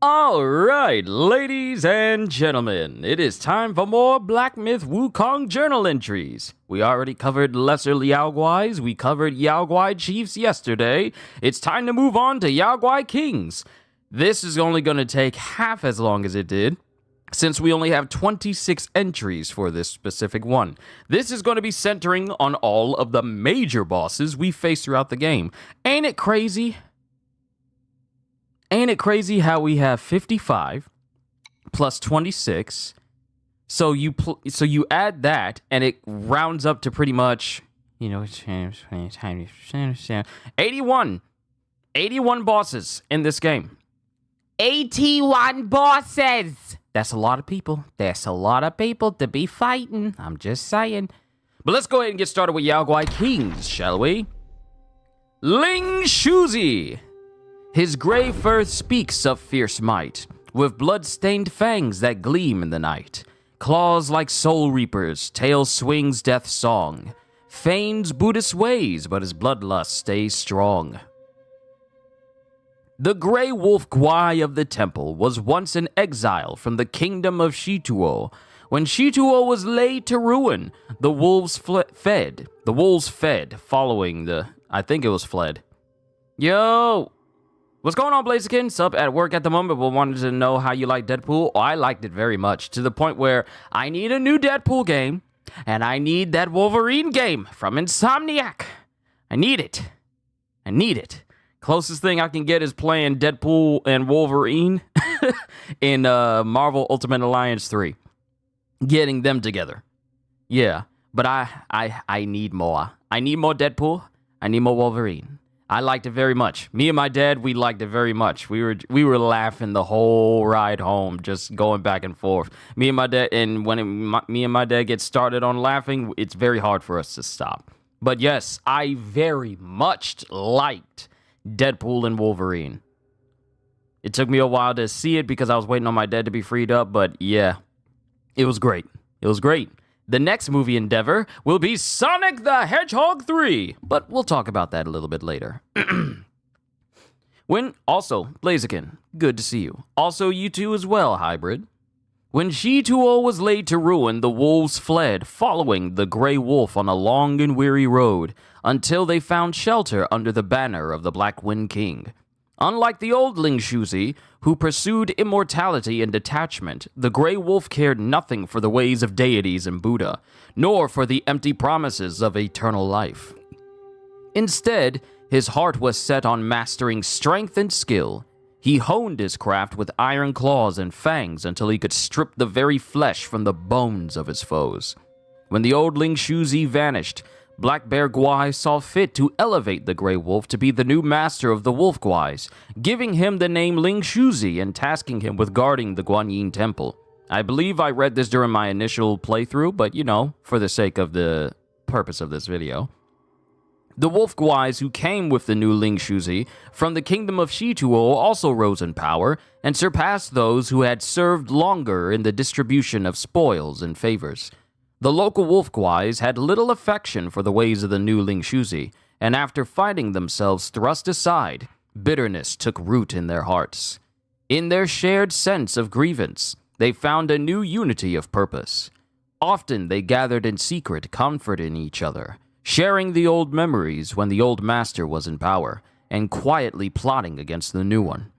Alright, ladies and gentlemen, it is time for more Black Myth Wukong journal entries. We already covered lesser Yaoguais, we covered Yaoguai chiefs yesterday. It's time to move on to Yaoguai kings. This is only going to take half as long as it did, since we only have 26 entries for this specific one. This is going to be centering on all of the major bosses we face throughout the game. Ain't it crazy? Ain't it crazy how we have 55 plus 26? So you add that, and it rounds up to pretty much, 81. 81 bosses in this game. 81 bosses! That's a lot of people. That's a lot of people to be fighting. I'm just saying. But let's go ahead and get started with Yaoguai kings, shall we? Ling Shuzi. His gray fur speaks of fierce might, with blood-stained fangs that gleam in the night. Claws like soul reapers, tail swings death's song. Feigns Buddhist ways, but his bloodlust stays strong. The Grey Wolf Gwai of the temple was once in exile from the kingdom of Shituo. When Shituo was laid to ruin, the wolves fed. The wolves fed, following the... I think it was fled. Yo! What's going on, Blaziken? Sup at work at the moment, but wanted to know how you like Deadpool. Oh, I liked it very much, to the point where I need a new Deadpool game, and I need that Wolverine game from Insomniac. I need it. I need it. Closest thing I can get is playing Deadpool and Wolverine in Marvel Ultimate Alliance 3. Getting them together. Yeah, but I need more. I need more Deadpool. I need more Wolverine. I liked it very much. Me and my dad, we liked it very much. We were laughing the whole ride home, just going back and forth. Me and my dad, and when me and my dad get started on laughing, it's very hard for us to stop. But yes, I very much liked Deadpool and Wolverine. It took me a while to see it because I was waiting on my dad to be freed up, but yeah, it was great. It was great. The next movie endeavor will be Sonic the Hedgehog 3, but we'll talk about that a little bit later. Blaziken, good to see you. Also, you too as well, Hybrid. When Shituo was laid to ruin, the wolves fled, following the Grey Wolf on a long and weary road, until they found shelter under the banner of the Black Wind King. Unlike the old Ling Shuzi, who pursued immortality and detachment, the Grey Wolf cared nothing for the ways of deities and Buddha, nor for the empty promises of eternal life. Instead, his heart was set on mastering strength and skill. He honed his craft with iron claws and fangs until he could strip the very flesh from the bones of his foes. When the old Ling Shuzi vanished, Black Bear Gwai saw fit to elevate the Grey Wolf to be the new master of the Wolf Gwais, giving him the name Ling Shuzi and tasking him with guarding the Guanyin Temple. I believe I read this during my initial playthrough, but for the sake of the purpose of this video. The Wolf Gwais who came with the new Ling Shuzi from the kingdom of Shituo also rose in power and surpassed those who had served longer in the distribution of spoils and favors. The local Wolf Gwais had little affection for the ways of the new Ling Shuzi, and after finding themselves thrust aside, bitterness took root in their hearts. In their shared sense of grievance, they found a new unity of purpose. Often they gathered in secret, comforting each other, sharing the old memories when the old master was in power, and quietly plotting against the new one.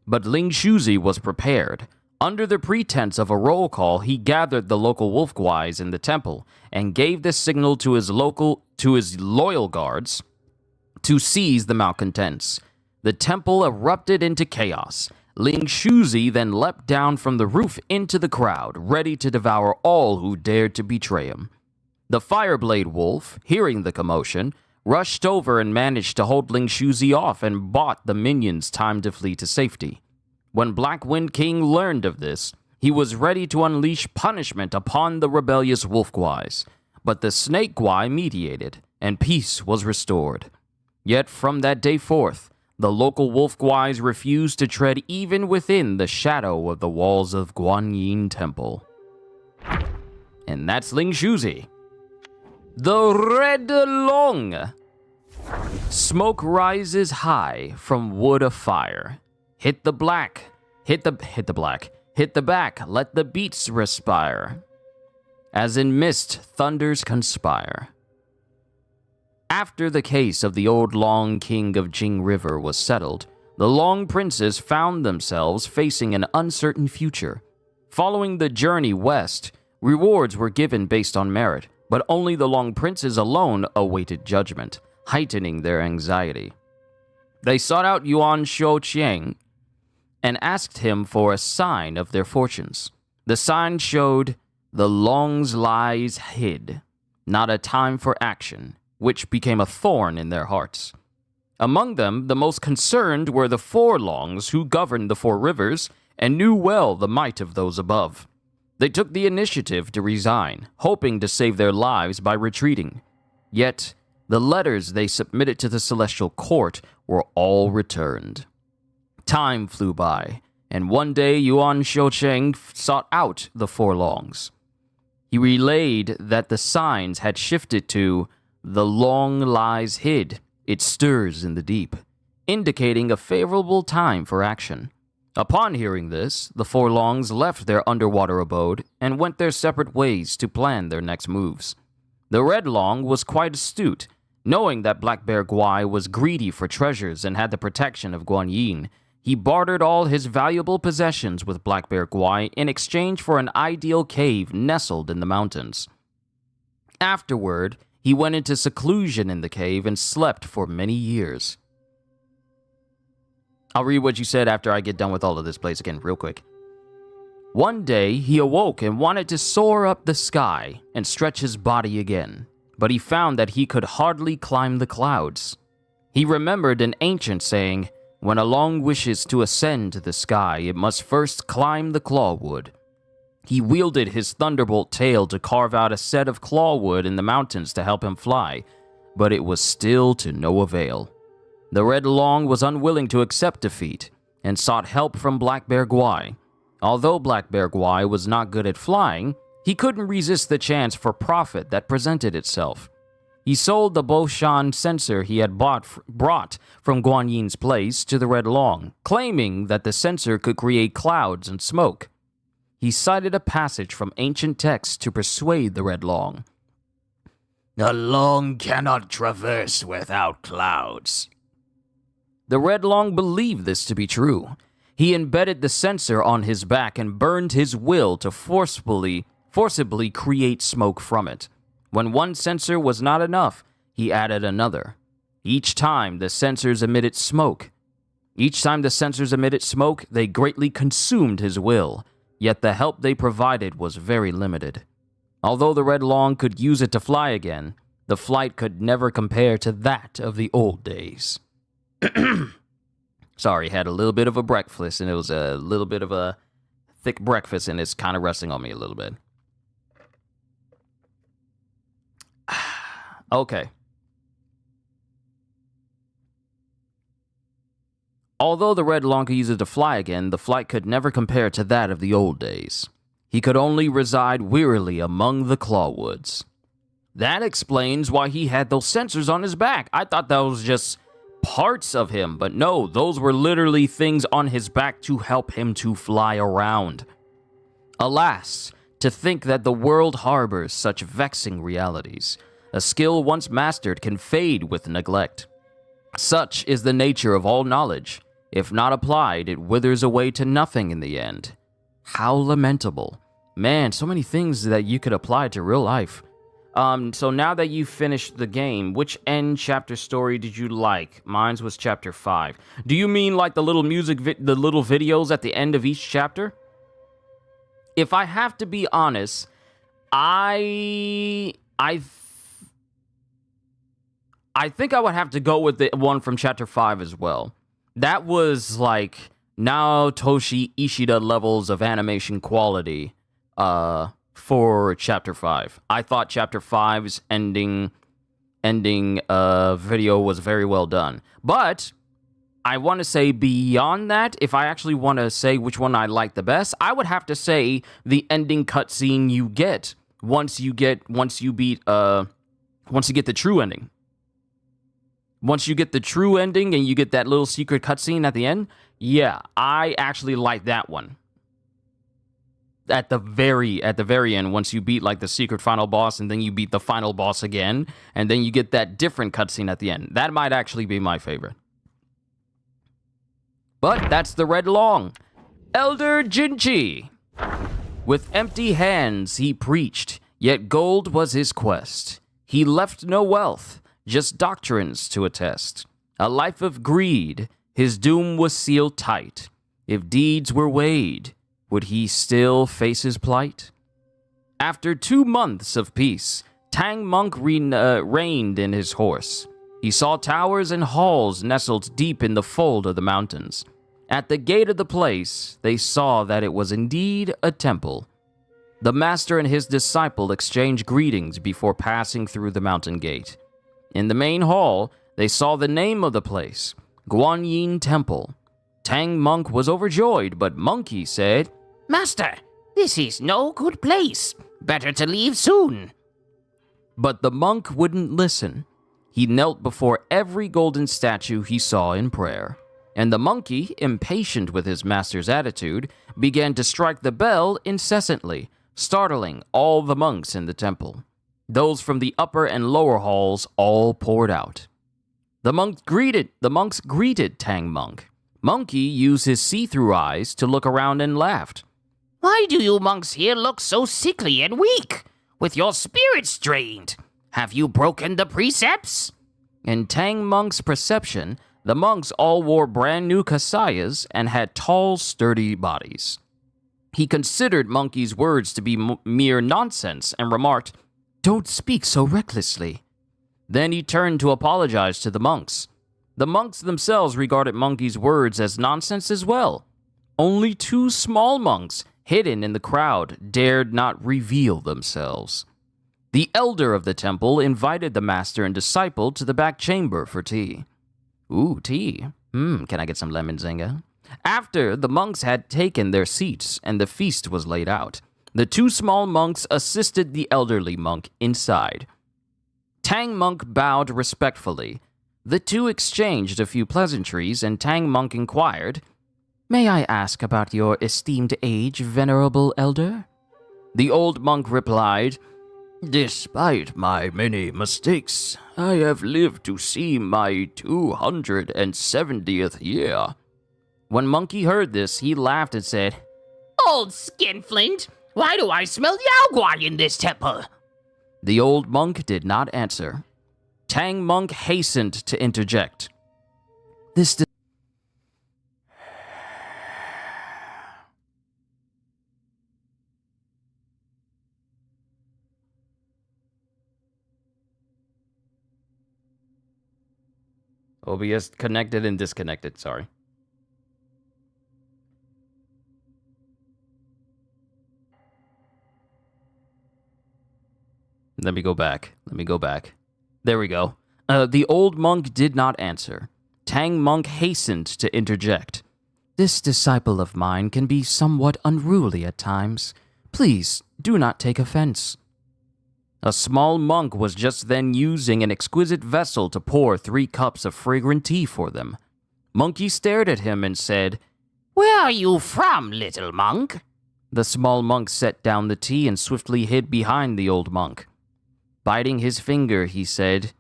But Ling Shuzi was prepared. Under the pretense of a roll call, he gathered the local Wolf Gwais in the temple and gave the signal to his loyal guards to seize the malcontents. The temple erupted into chaos. Ling Shuzi then leapt down from the roof into the crowd, ready to devour all who dared to betray him. The Fireblade Wolf, hearing the commotion, rushed over and managed to hold Ling Shuzi off and bought the minions time to flee to safety. When Black Wind King learned of this, he was ready to unleash punishment upon the rebellious Wolf Gwais, but the Snake Gwai mediated, and peace was restored. Yet from that day forth, the local Wolf Gwais refused to tread even within the shadow of the walls of Guanyin Temple. And that's Ling Shuzi. The Red Long. Smoke rises high from wood of fire. Hit the black. Hit the black. Hit the back, let the beats respire. As in mist, thunders conspire. After the case of the old Long King of Jing River was settled, the Long Princes found themselves facing an uncertain future. Following the journey west, rewards were given based on merit, but only the Long Princes alone awaited judgment, heightening their anxiety. They sought out Yuan Shouqiang and asked him for a sign of their fortunes. The sign showed the longs lies hid, not a time for action, which became a thorn in their hearts. Among them, the most concerned were the four longs who governed the four rivers and knew well the might of those above. They took the initiative to resign, hoping to save their lives by retreating. Yet, the letters they submitted to the Celestial Court were all returned. Time flew by, and one day Yuan Shouqiang sought out the four longs. He relayed that the signs had shifted to "the long lies hid, it stirs in the deep," indicating a favorable time for action. Upon hearing this, the four longs left their underwater abode and went their separate ways to plan their next moves. The red long was quite astute, knowing that Black Bear Guai was greedy for treasures and had the protection of Guanyin. He bartered all his valuable possessions with Black Bear Guai in exchange for an ideal cave nestled in the mountains. Afterward, he went into seclusion in the cave and slept for many years. I'll read what you said after I get done with all of this place again real quick. One day, he awoke and wanted to soar up the sky and stretch his body again, but he found that he could hardly climb the clouds. He remembered an ancient saying, "When a long wishes to ascend to the sky, it must first climb the clawwood." He wielded his thunderbolt tail to carve out a set of clawwood in the mountains to help him fly, but it was still to no avail. The Red Long was unwilling to accept defeat and sought help from Black Bear Guai. Although Black Bear Guai was not good at flying, he couldn't resist the chance for profit that presented itself. He sold the Boshan sensor he had brought from Guanyin's place to the Red Long, claiming that the sensor could create clouds and smoke. He cited a passage from ancient texts to persuade the Red Long. "A long cannot traverse without clouds." The Red Long believed this to be true. He embedded the sensor on his back and burned his will to forcibly create smoke from it. When one sensor was not enough, he added another. Each time the sensors emitted smoke, they greatly consumed his will, yet the help they provided was very limited. Although the Red Long could use it to fly again, the flight could never compare to that of the old days. Sorry, had a little bit of a breakfast, and it was a little bit of a thick breakfast, and it's kind of resting on me a little bit. Okay. Although the Red Long could use it to fly again, the flight could never compare to that of the old days. He could only reside wearily among the clawwoods. That explains why he had those sensors on his back. I thought that was just parts of him, but no, those were literally things on his back to help him to fly around. Alas, to think that the world harbors such vexing realities. A skill once mastered can fade with neglect. Such is the nature of all knowledge. If not applied, it withers away to nothing in the end. How lamentable. Man, so many things that you could apply to real life. So now that you've finished the game, which end chapter story did you like? Mine was chapter 5. Do you mean like the little the little videos at the end of each chapter? If I have to be honest, I think I would have to go with the one from chapter 5 as well. That was like Naotoshi Ishida levels of animation quality for chapter 5. I thought chapter 5's ending video was very well done. But I want to say beyond that, if I actually want to say which one I like the best, I would have to say the ending cutscene you get once you get the true ending. Once you get the true ending and you get that little secret cutscene at the end, yeah, I actually like that one. At the very end, once you beat like the secret final boss and then you beat the final boss again, and then you get that different cutscene at the end. That might actually be my favorite. But that's the Red Long. Elder Jinchi. With empty hands he preached, yet gold was his quest. He left no wealth, just doctrines to attest. A life of greed, his doom was sealed tight. If deeds were weighed, would he still face his plight? After 2 months of peace, Tang Monk reigned in his horse. He saw towers and halls nestled deep in the fold of the mountains. At the gate of the place, they saw that it was indeed a temple. The master and his disciple exchanged greetings before passing through the mountain gate. In the main hall, they saw the name of the place, Guanyin Temple. Tang Monk was overjoyed, but Monkey said, "Master, this is no good place. Better to leave soon." But the monk wouldn't listen. He knelt before every golden statue he saw in prayer. And the monkey, impatient with his master's attitude, began to strike the bell incessantly, startling all the monks in the temple. Those from the upper and lower halls all poured out. The monks greeted Tang Monk. Monkey used his see-through eyes to look around and laughed. "Why do you monks here look so sickly and weak, with your spirits drained? Have you broken the precepts?" In Tang Monk's perception, the monks all wore brand new kasayas and had tall, sturdy bodies. He considered Monkey's words to be mere nonsense and remarked, "Don't speak so recklessly." Then he turned to apologize to the monks. The monks themselves regarded Monkey's words as nonsense as well. Only 2 small monks, hidden in the crowd, dared not reveal themselves. The elder of the temple invited the master and disciple to the back chamber for tea. Ooh, tea. Can I get some lemon zinga? After the monks had taken their seats and the feast was laid out, the 2 small monks assisted the elderly monk inside. Tang Monk bowed respectfully. The 2 exchanged a few pleasantries, and Tang Monk inquired, "May I ask about your esteemed age, venerable elder?" The old monk replied, "Despite my many mistakes, I have lived to see my 270th year." When Monkey heard this, he laughed and said, "Old skinflint, why do I smell Yaoguai in this temple?" The old monk did not answer. Tang Monk hastened to interject. OBS connected and disconnected, sorry. Let me go back. There we go. The old monk did not answer. Tang Monk hastened to interject. "This disciple of mine can be somewhat unruly at times. Please, do not take offense." A small monk was just then using an exquisite vessel to pour 3 cups of fragrant tea for them. Monkey stared at him and said, "Where are you from, little monk?" The small monk set down the tea and swiftly hid behind the old monk. Biting his finger, he said,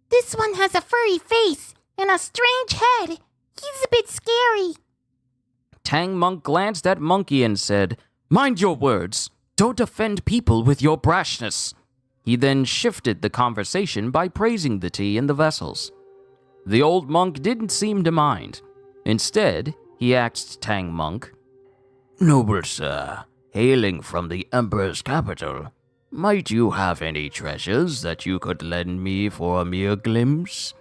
"This one has a furry face and a strange head. He's a bit scary." Tang Monk glanced at Monkey and said, "Mind your words. Don't offend people with your brashness." He then shifted the conversation by praising the tea and the vessels. The old monk didn't seem to mind. Instead, he asked Tang Monk, "Noble sir, hailing from the Emperor's capital, might you have any treasures that you could lend me for a mere glimpse?"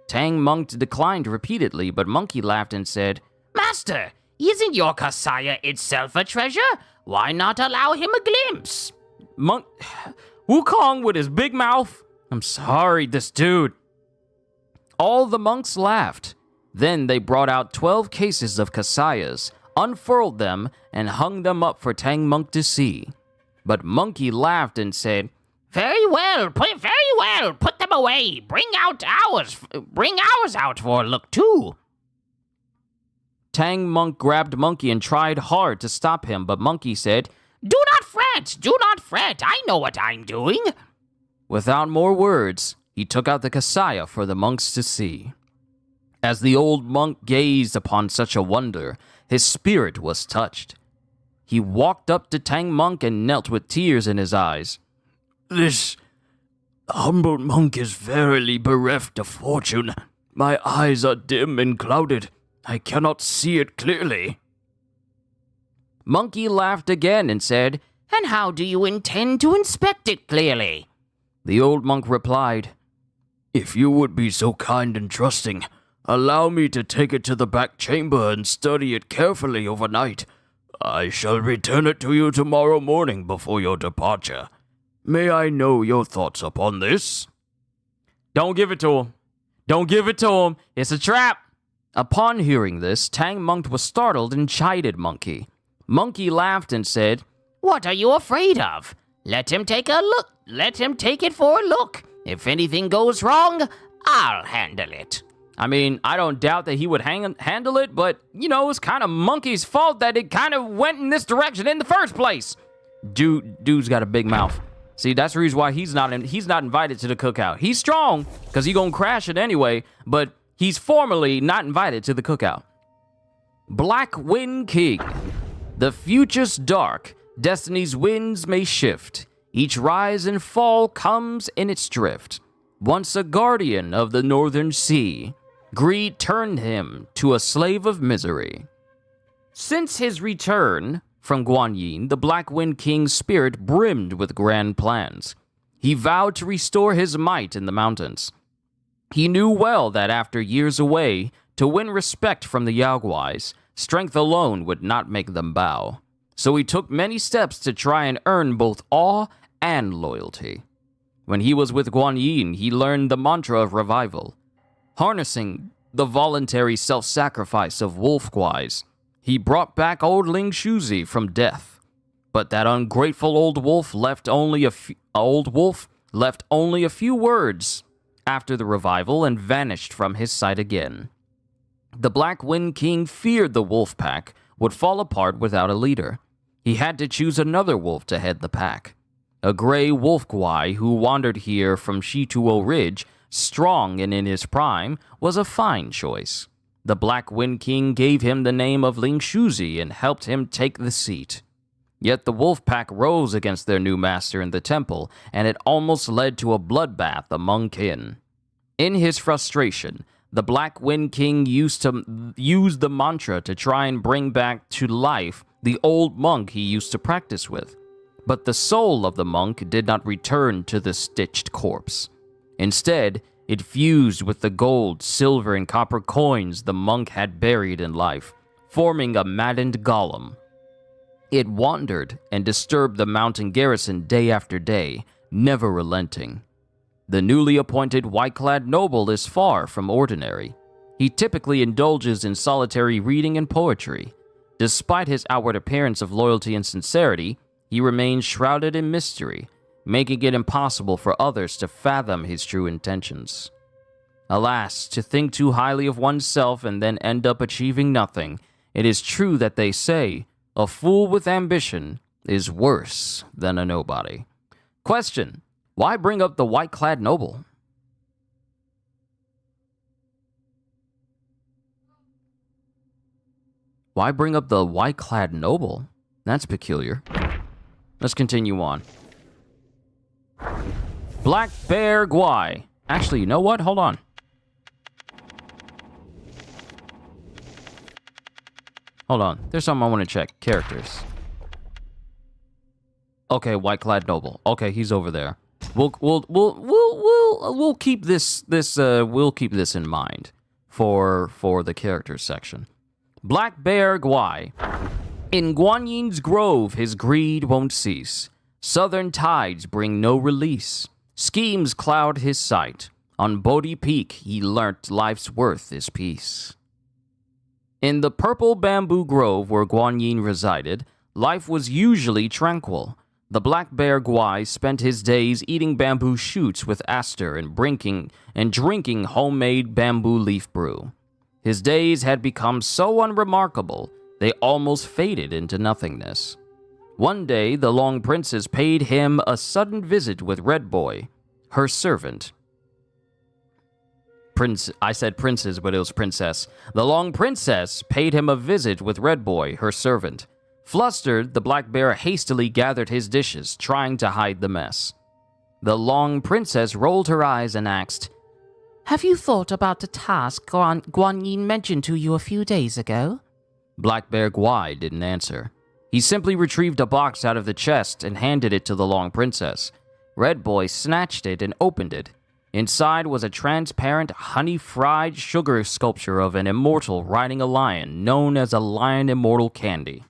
Tang Monk declined repeatedly, but Monkey laughed and said, "Master, isn't your kasaya itself a treasure? Why not allow him a glimpse?" Wukong with his big mouth. I'm sorry, this dude. All the monks laughed. Then they brought out 12 cases of kasayas, unfurled them, and hung them up for Tang Monk to see. But Monkey laughed and said, Very well, put them him away. Bring ours out for a look, too. Tang Monk grabbed Monkey and tried hard to stop him, but Monkey said, Do not fret, do not fret. I know what I'm doing. Without more words, he took out the kasaya for the monks to see. As the old monk gazed upon such a wonder, his spirit was touched. He walked up to Tang Monk and knelt with tears in his eyes. This humble monk is verily bereft of fortune. My eyes are dim and clouded. I cannot see it clearly. Monkey laughed again and said, And how do you intend to inspect it clearly? The old monk replied, If you would be so kind and trusting, allow me to take it to the back chamber and study it carefully overnight. I shall return it to you tomorrow morning before your departure. May I know your thoughts upon this? Don't give it to him. Don't give it to him. It's a trap. Upon hearing this, Tang Monk was startled and chided Monkey. Monkey laughed and said, What are you afraid of? Let him take a look. Let him take it for a look. If anything goes wrong, I'll handle it. I mean, I don't doubt that he would handle it, but, it's kind of Monkey's fault that it kind of went in this direction in the first place. Dude's got a big mouth. See, that's the reason why he's not invited to the cookout. He's strong, because he's going to crash it anyway, but he's formally not invited to the cookout. Black Wind King. The future's dark. Destiny's winds may shift. Each rise and fall comes in its drift. Once a guardian of the northern sea, greed turned him to a slave of misery. Since his return from Guanyin, the Black Wind King's spirit brimmed with grand plans. He vowed to restore his might in the mountains. He knew well that after years away, to win respect from the Yaoguais, strength alone would not make them bow. So he took many steps to try and earn both awe and loyalty. When he was with Guanyin, he learned the mantra of revival. Harnessing the voluntary self-sacrifice of Yaoguais, he brought back old Ling Shuzi from death. But that ungrateful old wolf left only a few words after the revival and vanished from his sight again. The Black Wind King feared the wolf pack would fall apart without a leader. He had to choose another wolf to head the pack. A gray Yaoguai who wandered here from Shituo Ridge, strong and in his prime, was a fine choice. The Black Wind King gave him the name of Ling Shuzi and helped him take the seat. Yet the wolf pack rose against their new master in the temple, and it almost led to a bloodbath among kin. In his frustration, the Black Wind King used the mantra to try and bring back to life the old monk he used to practice with. But the soul of the monk did not return to the stitched corpse. Instead, it fused with the gold, silver, and copper coins the monk had buried in life, forming a maddened golem. It wandered and disturbed the mountain garrison day after day, never relenting. The newly appointed white-clad noble is far from ordinary. He typically indulges in solitary reading and poetry. Despite his outward appearance of loyalty and sincerity, he remains shrouded in mystery, making it impossible for others to fathom his true intentions. Alas, to think too highly of oneself and then end up achieving nothing, it is true that they say, a fool with ambition is worse than a nobody. Question: why bring up the white-clad noble? Why bring up the white-clad noble? That's peculiar. Let's continue on. Black Bear Guai. Actually, you know what? Hold on. Hold on. There's something I want to check. Characters. Okay, white-clad noble. Okay, he's over there. We'll keep this in mind for the characters section. Black Bear Guai. In Guanyin's grove, his greed won't cease. Southern tides bring no release. Schemes cloud his sight. On Bodhi Peak, he learnt life's worth is peace. In the purple bamboo grove where Guanyin resided, life was usually tranquil. The black bear Guai spent his days eating bamboo shoots with Aster and drinking homemade bamboo leaf brew. His days had become so unremarkable, they almost faded into nothingness. One day, the Long Princess paid him a sudden visit with Red Boy, her servant. I said princess, but it was princess. The Long Princess paid him a visit with Red Boy, her servant. Flustered, the black bear hastily gathered his dishes, trying to hide the mess. The Long Princess rolled her eyes and asked, "Have you thought about the task Guan Yin mentioned to you a few days ago?" Black Bear Guai didn't answer. He simply retrieved a box out of the chest and handed it to the Long Princess. Red Boy snatched it and opened it. Inside was a transparent, honey-fried sugar sculpture of an immortal riding a lion, known as a lion immortal candy.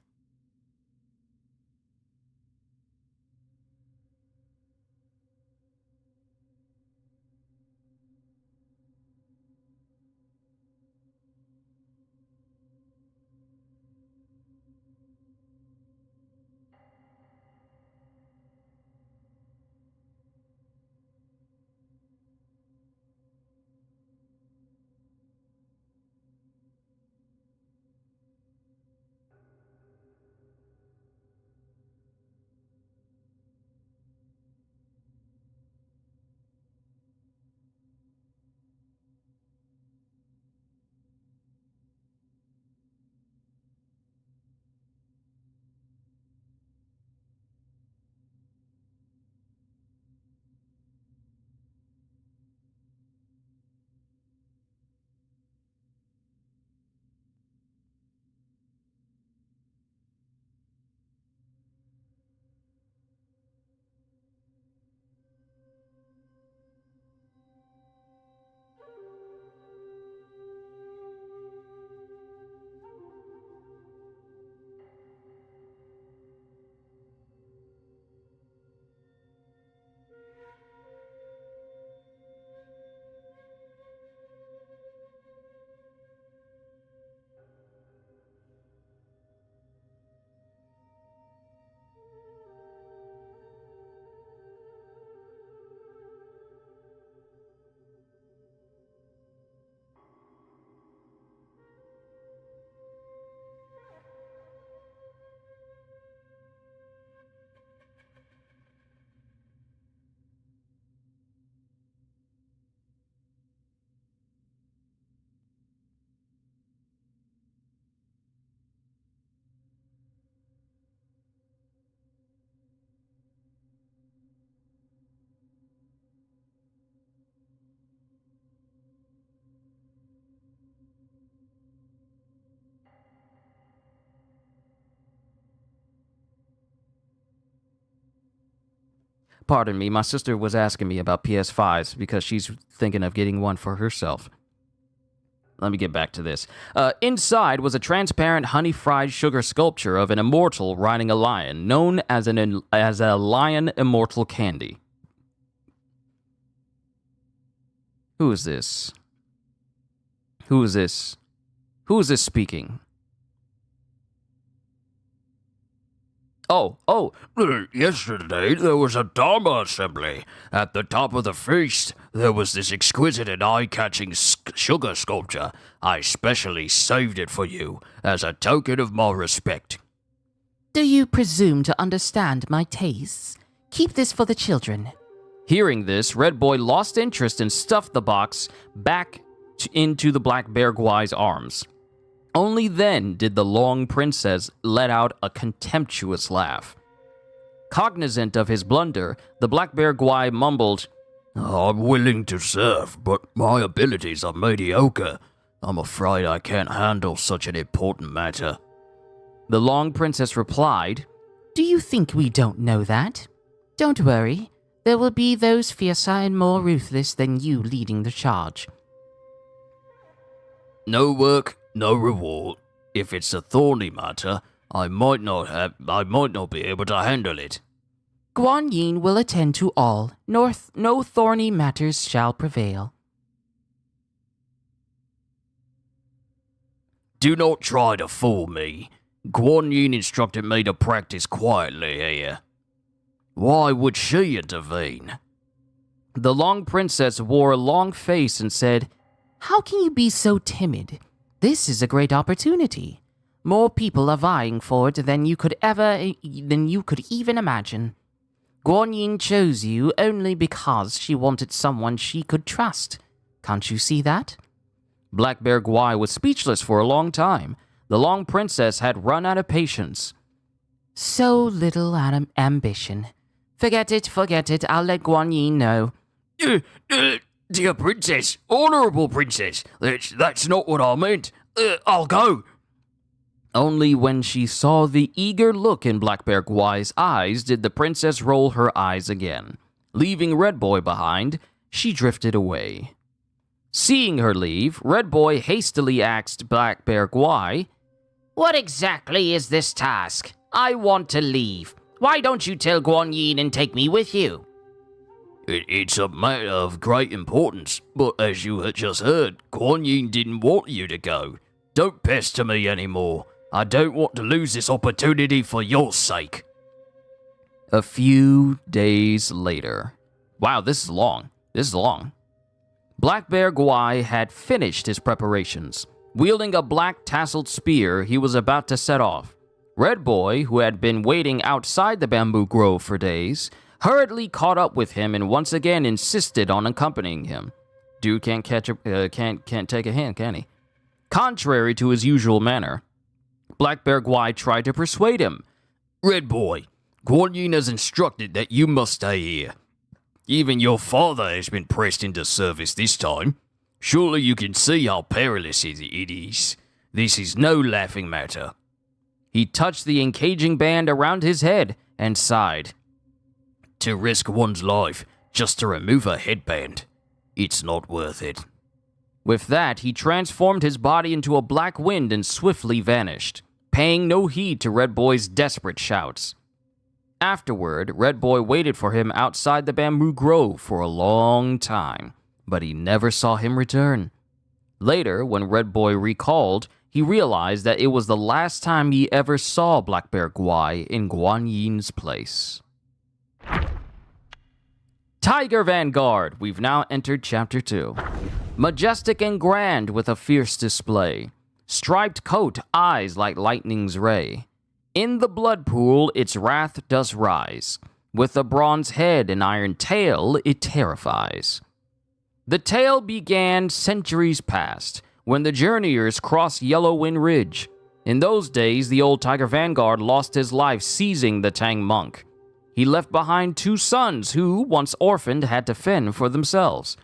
Pardon me, my sister was asking me about PS5s because she's thinking of getting one for herself. Let me get back to this. Inside was a transparent honey-fried sugar sculpture of an immortal riding a lion, known as a lion immortal candy. Who is this? Who is this? Who is this speaking? Yesterday there was a Dharma assembly. At the top of the feast, there was this exquisite and eye-catching sugar sculpture. I specially saved it for you, as a token of my respect. "Do you presume to understand my tastes? Keep this for the children." Hearing this, Red Boy lost interest and stuffed the box back into the Black Bear Guai's arms. Only then did the Long Princess let out a contemptuous laugh. Cognizant of his blunder, the Black Bear Guai mumbled, I'm willing to serve, but my abilities are mediocre. I'm afraid I can't handle such an important matter. The Long Princess replied, "Do you think we don't know that? Don't worry, there will be those fiercer and more ruthless than you leading the charge." No work, no reward. If it's a thorny matter, I might not be able to handle it. Guan Yin will attend to all. No thorny matters shall prevail. Do not try to fool me. Guan Yin instructed me to practice quietly here. Why would she intervene? The Long Princess wore a long face and said, How can you be so timid? This is a great opportunity. More people are vying for it than you could even imagine. Guan Yin chose you only because she wanted someone she could trust. Can't you see that? Black Bear Guai was speechless for a long time. The Long Princess had run out of patience. So little ambition. Forget it. I'll let Guan Yin know. Dear princess, honorable princess, that's not what I meant. I'll go. Only when she saw the eager look in Black Bear Guai's eyes did the princess roll her eyes again. Leaving Red Boy behind, she drifted away. Seeing her leave, Red Boy hastily asked Black Bear Guai, What exactly is this task? I want to leave. Why don't you tell Guan Yin and take me with you? It's a matter of great importance, but as you had just heard, Guan Yin didn't want you to go. Don't pester me anymore. I don't want to lose this opportunity for your sake. A few days later. Wow, this is long. Black Bear Guai had finished his preparations. Wielding a black tasseled spear, he was about to set off. Red Boy, who had been waiting outside the bamboo grove for days, hurriedly caught up with him and once again insisted on accompanying him. Dude can't take a hint, can he? Contrary to his usual manner, Black Bear Guai tried to persuade him. Red Boy, Guan Yin has instructed that you must stay here. Even your father has been pressed into service this time. Surely you can see how perilous it is. This is no laughing matter. He touched the encaging band around his head and sighed. To risk one's life just to remove a headband, it's not worth it. With that, he transformed his body into a black wind and swiftly vanished, paying no heed to Red Boy's desperate shouts. Afterward, Red Boy waited for him outside the bamboo grove for a long time, but he never saw him return. Later, when Red Boy recalled, he realized that it was the last time he ever saw Black Bear Guai in Guan Yin's place. Tiger Vanguard. We've now entered Chapter 2. Majestic and grand with a fierce display. Striped coat, eyes like lightning's ray. In the blood pool its wrath does rise. With a bronze head and iron tail it terrifies. The tale began centuries past, when the journeyers crossed Yellow Wind Ridge. In those days, the old Tiger Vanguard lost his life seizing the Tang monk. He left behind 2 sons who, once orphaned, had to fend for themselves.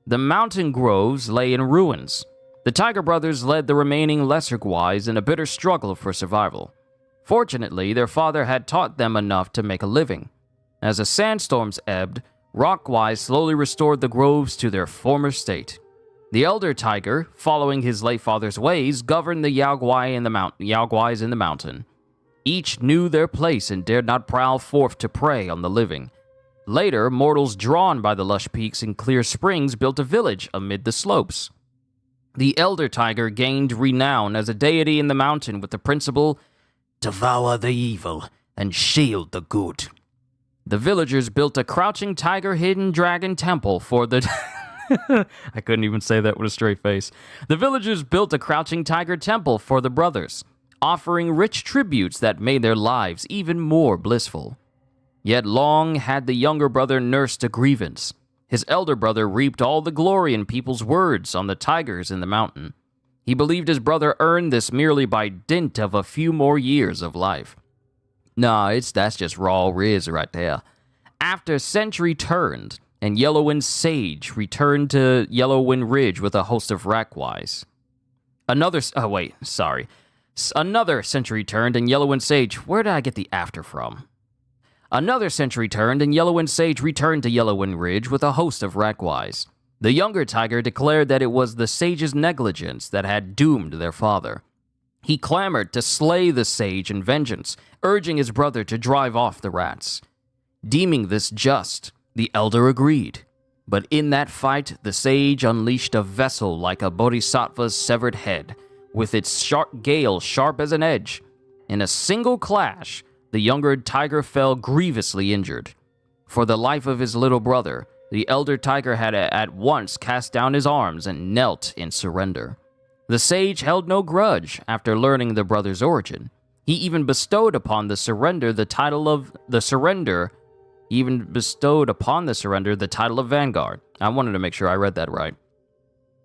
The mountain groves lay in ruins. The Tiger brothers led the remaining lesser Guais in a bitter struggle for survival. Fortunately, their father had taught them enough to make a living. As the sandstorms ebbed, Rock Guai slowly restored the groves to their former state. The elder Tiger, following his late father's ways, governed the Yaoguais in the mountain. Each knew their place and dared not prowl forth to prey on the living. Later, mortals drawn by the lush peaks and clear springs built a village amid the slopes. The elder Tiger gained renown as a deity in the mountain with the principle, devour the evil and shield the good. The villagers built a crouching tiger hidden dragon temple for the... I couldn't even say that with a straight face. The villagers built a crouching tiger temple for the brothers, offering rich tributes that made their lives even more blissful. Yet long had the younger brother nursed a grievance. His elder brother reaped all the glory in people's words on the tigers in the mountain. He believed his brother earned this merely by dint of a few more years of life. Nah, that's just raw riz right there. After Century turned, and Yellow Wind Sage returned to Yellow Wind Ridge with a host of Yaoguais. Another century turned, and Yellow Wind Sage... Where did I get the after from? Another century turned, and Yellow Wind Sage returned to Yellow Wind Ridge with a host of Yaoguais. The younger tiger declared that it was the sage's negligence that had doomed their father. He clamored to slay the sage in vengeance, urging his brother to drive off the rats. Deeming this just, the elder agreed. But in that fight, the sage unleashed a vessel like a bodhisattva's severed head, with its sharp gale sharp as an edge. In a single clash, The younger tiger fell grievously injured. For the life of his little brother, the elder tiger had at once cast down his arms and knelt in surrender. The sage held no grudge after learning the brother's origin. He even bestowed upon the surrender the title of Vanguard. I wanted to make sure I read that right.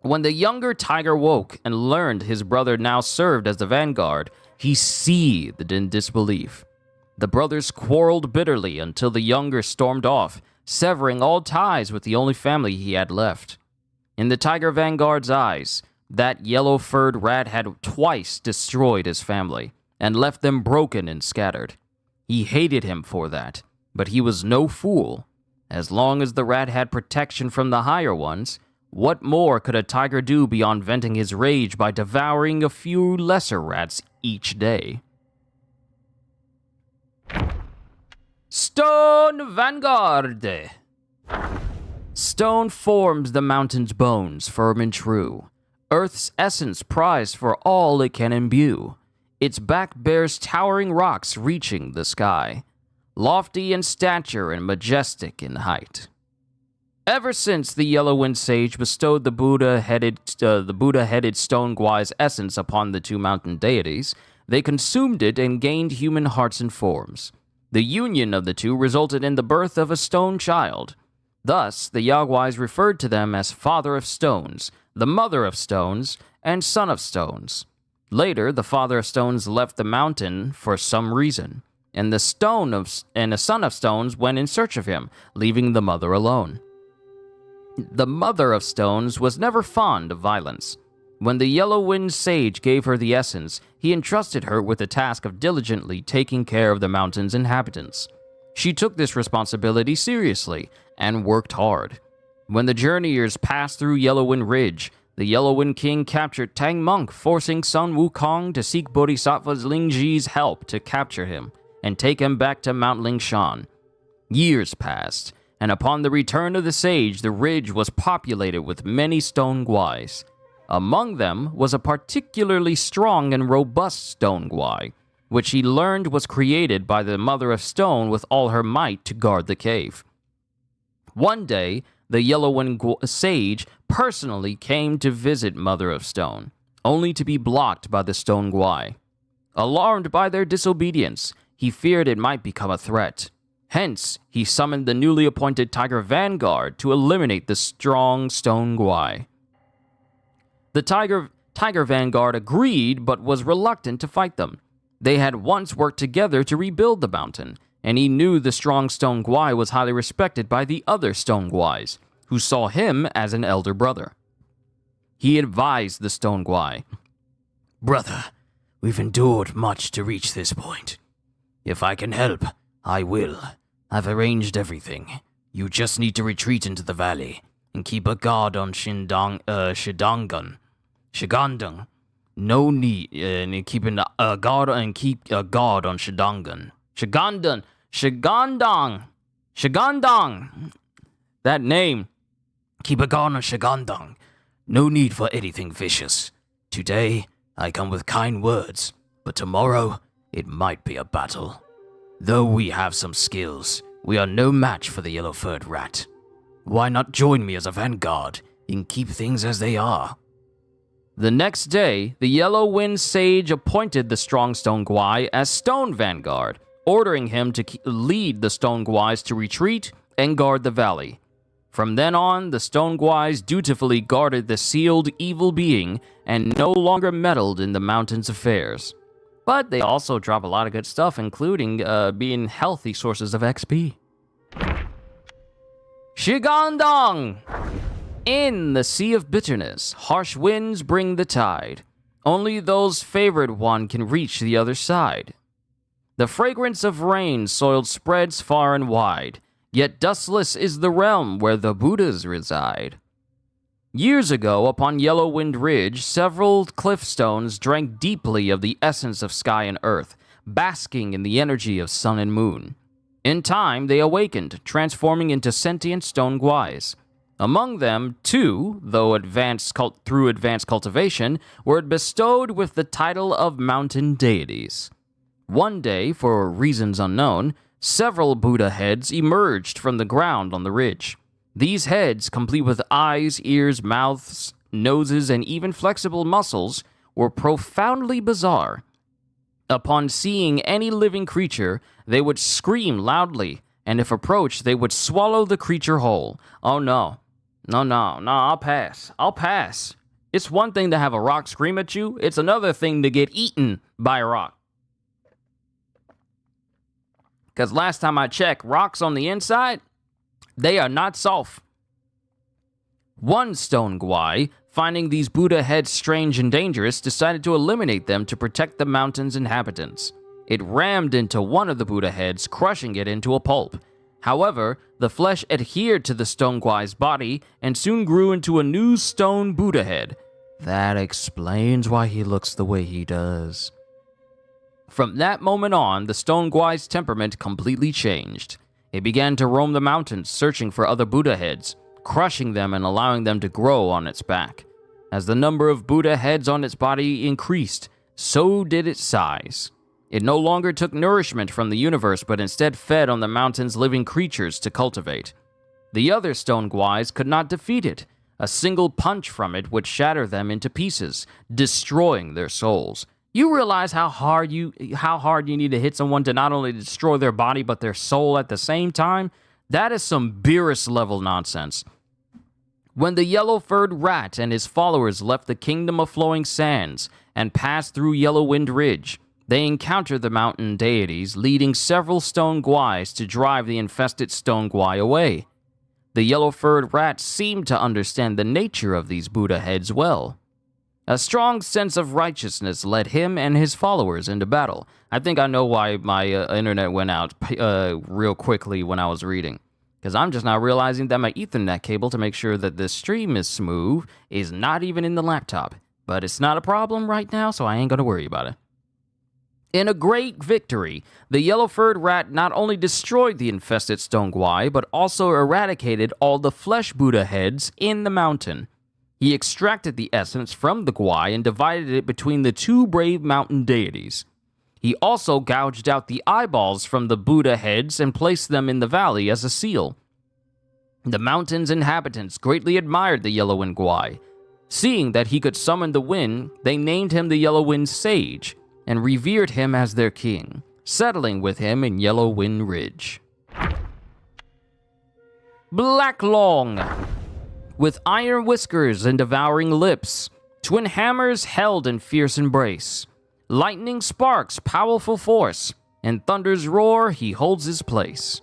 When the younger tiger woke and learned his brother now served as the Vanguard, he seethed in disbelief. The brothers quarreled bitterly until the younger stormed off, severing all ties with the only family he had left. In the Tiger Vanguard's eyes, that yellow-furred rat had twice destroyed his family and left them broken and scattered. He hated him for that, but he was no fool. As long as the rat had protection from the higher ones, what more could a tiger do beyond venting his rage by devouring a few lesser rats each day? Stone Vanguard. Stone forms the mountain's bones, firm and true. Earth's essence prized for all it can imbue. Its back bears towering rocks reaching the sky, lofty in stature and majestic in height. Ever since the Yellow-Wind Sage bestowed the Buddha-headed Stone-Gwai's essence upon the two mountain deities, they consumed it and gained human hearts and forms. The union of the two resulted in the birth of a stone child. Thus, the Yaoguais referred to them as Father of Stones, the Mother of Stones, and Son of Stones. Later, the Father of Stones left the mountain for some reason, and the Son of Stones went in search of him, leaving the mother alone. The Mother of Stones was never fond of violence. When the Yellow-Wind Sage gave her the essence, he entrusted her with the task of diligently taking care of the mountain's inhabitants. She took this responsibility seriously and worked hard. When the journeyers passed through Yellow-Wind Ridge, the Yellow-Wind King captured Tang Monk, forcing Sun Wukong to seek Bodhisattva Lingji's help to capture him and take him back to Mount Lingshan. Years passed, and upon the return of the sage, the ridge was populated with many stone gwais. Among them was a particularly strong and robust stone gwai, which he learned was created by the Mother of Stone with all her might to guard the cave. One day, the Yellow-Wind Sage personally came to visit Mother of Stone, only to be blocked by the stone gwai. Alarmed by their disobedience, he feared it might become a threat. Hence, he summoned the newly appointed Tiger Vanguard to eliminate the strong stone gwai. The Tiger Vanguard agreed, but was reluctant to fight them. They had once worked together to rebuild the mountain, and he knew the strong stone gwai was highly respected by the other stone gwais, who saw him as an elder brother. He advised the stone gwai, Brother, we've endured much to reach this point. If I can help, I will. I've arranged everything. You just need to retreat into the valley and keep a guard on Shigandang. No need, and keep a guard on Shigandang. Shigandang. That name. Keep a guard on Shigandang. No need for anything vicious. Today, I come with kind words, but tomorrow, it might be a battle. Though we have some skills, we are no match for the yellow-furred rat. Why not join me as a vanguard and keep things as they are? The next day, the Yellow-Wind Sage appointed the strong stone gwai as Stone Vanguard, ordering him to lead the stone gwais to retreat and guard the valley. From then on, the stone gwais dutifully guarded the sealed evil being and no longer meddled in the mountain's affairs. But they also drop a lot of good stuff, including being healthy sources of XP. Shigandang! In the Sea of Bitterness, harsh winds bring the tide. Only those favored one can reach the other side. The fragrance of rain soiled spreads far and wide, yet dustless is the realm where the Buddhas reside. Years ago, upon Yellow-Wind Ridge, several cliff stones drank deeply of the essence of sky and earth, basking in the energy of sun and moon. In time, they awakened, transforming into sentient stone gwais. Among them, two, though through advanced cultivation, were bestowed with the title of mountain deities. One day, for reasons unknown, several Buddha heads emerged from the ground on the ridge. These heads, complete with eyes, ears, mouths, noses, and even flexible muscles, were profoundly bizarre. Upon seeing any living creature, they would scream loudly, and if approached, they would swallow the creature whole. Oh no. No, I'll pass. It's one thing to have a rock scream at you, it's another thing to get eaten by a rock. Because last time I checked, rocks on the inside, they are not soft. One stone Yaoguai, finding these Buddha heads strange and dangerous, decided to eliminate them to protect the mountain's inhabitants. It rammed into one of the Buddha heads, crushing it into a pulp. However, the flesh adhered to the stone Yaoguai's body and soon grew into a new stone Buddha head. That explains why he looks the way he does. From that moment on, the stone Yaoguai's temperament completely changed. It began to roam the mountains, searching for other Buddha heads, crushing them and allowing them to grow on its back. As the number of Buddha heads on its body increased, so did its size. It no longer took nourishment from the universe, but instead fed on the mountain's living creatures to cultivate. The other stone Yaoguais could not defeat it. A single punch from it would shatter them into pieces, destroying their souls. You realize how hard you need to hit someone to not only destroy their body, but their soul at the same time? That is some Beerus level nonsense. When the yellow-furred rat and his followers left the Kingdom of Flowing Sands and passed through Yellow Wind Ridge, they encountered the mountain deities, leading several stone Yaoguais to drive the infested stone Yaoguai away. The yellow-furred rat seemed to understand the nature of these Buddha heads well. A strong sense of righteousness led him and his followers into battle. I think I know why my internet went out real quickly when I was reading. Because I'm just now realizing that my Ethernet cable to make sure that this stream is smooth is not even in the laptop. But it's not a problem right now, so I ain't going to worry about it. In a great victory, the yellow-furred rat not only destroyed the infested stone Yaoguai, but also eradicated all the flesh Buddha heads in the mountain. He extracted the essence from the Yaoguai and divided it between the two brave mountain deities. He also gouged out the eyeballs from the Buddha heads and placed them in the valley as a seal. The mountain's inhabitants greatly admired the Yellow Wind Yaoguai. Seeing that he could summon the wind, they named him the Yellow Wind Sage and revered him as their king, settling with him in Yellow Wind Ridge. Black Long. With iron whiskers and devouring lips, twin hammers held in fierce embrace. Lightning sparks powerful force, and thunder's roar he holds his place.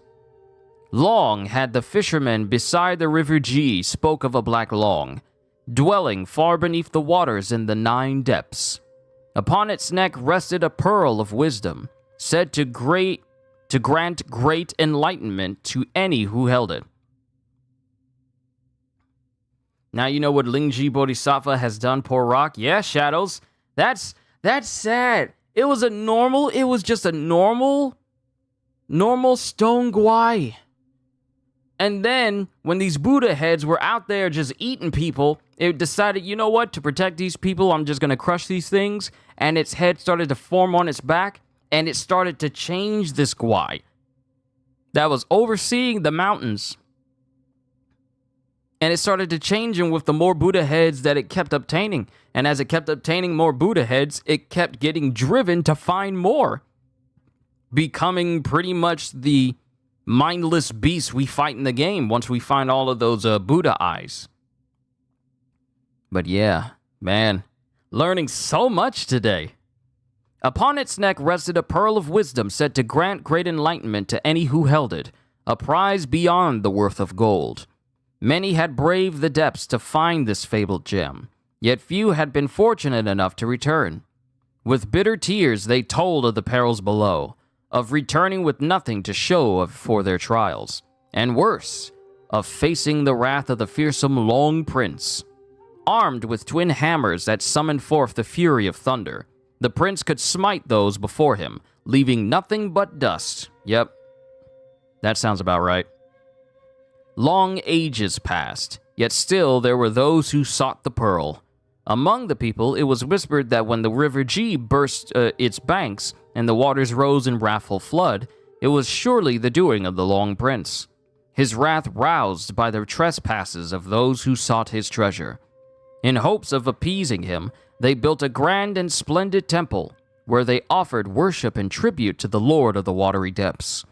Long had the fishermen beside the river G spoke of a black Long, dwelling far beneath the waters in the 9 depths. Upon its neck rested a pearl of wisdom, said to grant great enlightenment to any who held it. Now you know what Lingji Bodhisattva has done, poor Rock? Yeah, Shadows. That's sad. It was just a normal stone Yaoguai. And then, when these Buddha heads were out there just eating people, it decided, you know what, to protect these people, I'm just going to crush these things. And its head started to form on its back, and it started to change this Yaoguai that was overseeing the mountains. And it started to change him with the more Buddha heads that it kept obtaining. And as it kept obtaining more Buddha heads, it kept getting driven to find more, becoming pretty much the mindless beast we fight in the game once we find all of those Buddha eyes. But yeah, man, learning so much today. Upon its neck rested a pearl of wisdom said to grant great enlightenment to any who held it, a prize beyond the worth of gold. Many had braved the depths to find this fabled gem, yet few had been fortunate enough to return. With bitter tears they told of the perils below, of returning with nothing to show for their trials, and worse, of facing the wrath of the fearsome Long Prince. Armed with twin hammers that summoned forth the fury of thunder, the prince could smite those before him, leaving nothing but dust. Yep, that sounds about right. Long ages passed, yet still there were those who sought the pearl. Among the people, it was whispered that when the River G burst its banks, and the waters rose in wrathful flood, it was surely the doing of the Long Prince, his wrath roused by the trespasses of those who sought his treasure. In hopes of appeasing him, they built a grand and splendid temple, where they offered worship and tribute to the Lord of the watery depths.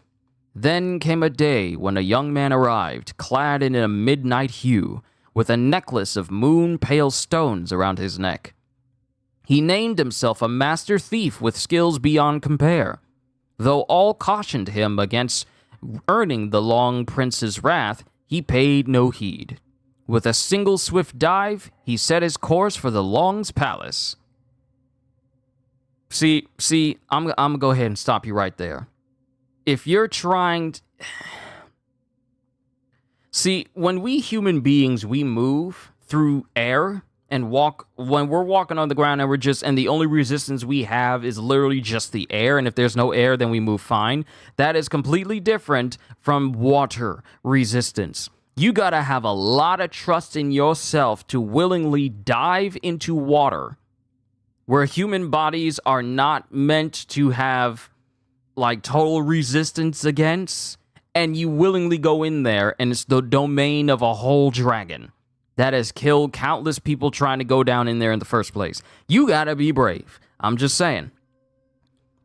Then came a day when a young man arrived, clad in a midnight hue, with a necklace of moon-pale stones around his neck. He named himself a master thief with skills beyond compare. Though all cautioned him against earning the Long Prince's wrath, he paid no heed. With a single swift dive, he set his course for the Long's palace. See, I'm gonna go ahead and stop you right there. If you're trying to... See, when we human beings, we move through air and walk, when we're walking on the ground and the only resistance we have is literally just the air, and if there's no air, then we move fine. That is completely different from water resistance. You gotta have a lot of trust in yourself to willingly dive into water, where human bodies are not meant to have, like, total resistance against, and you willingly go in there, and it's the domain of a whole dragon that has killed countless people trying to go down in there in the first place. You gotta be brave. I'm just saying.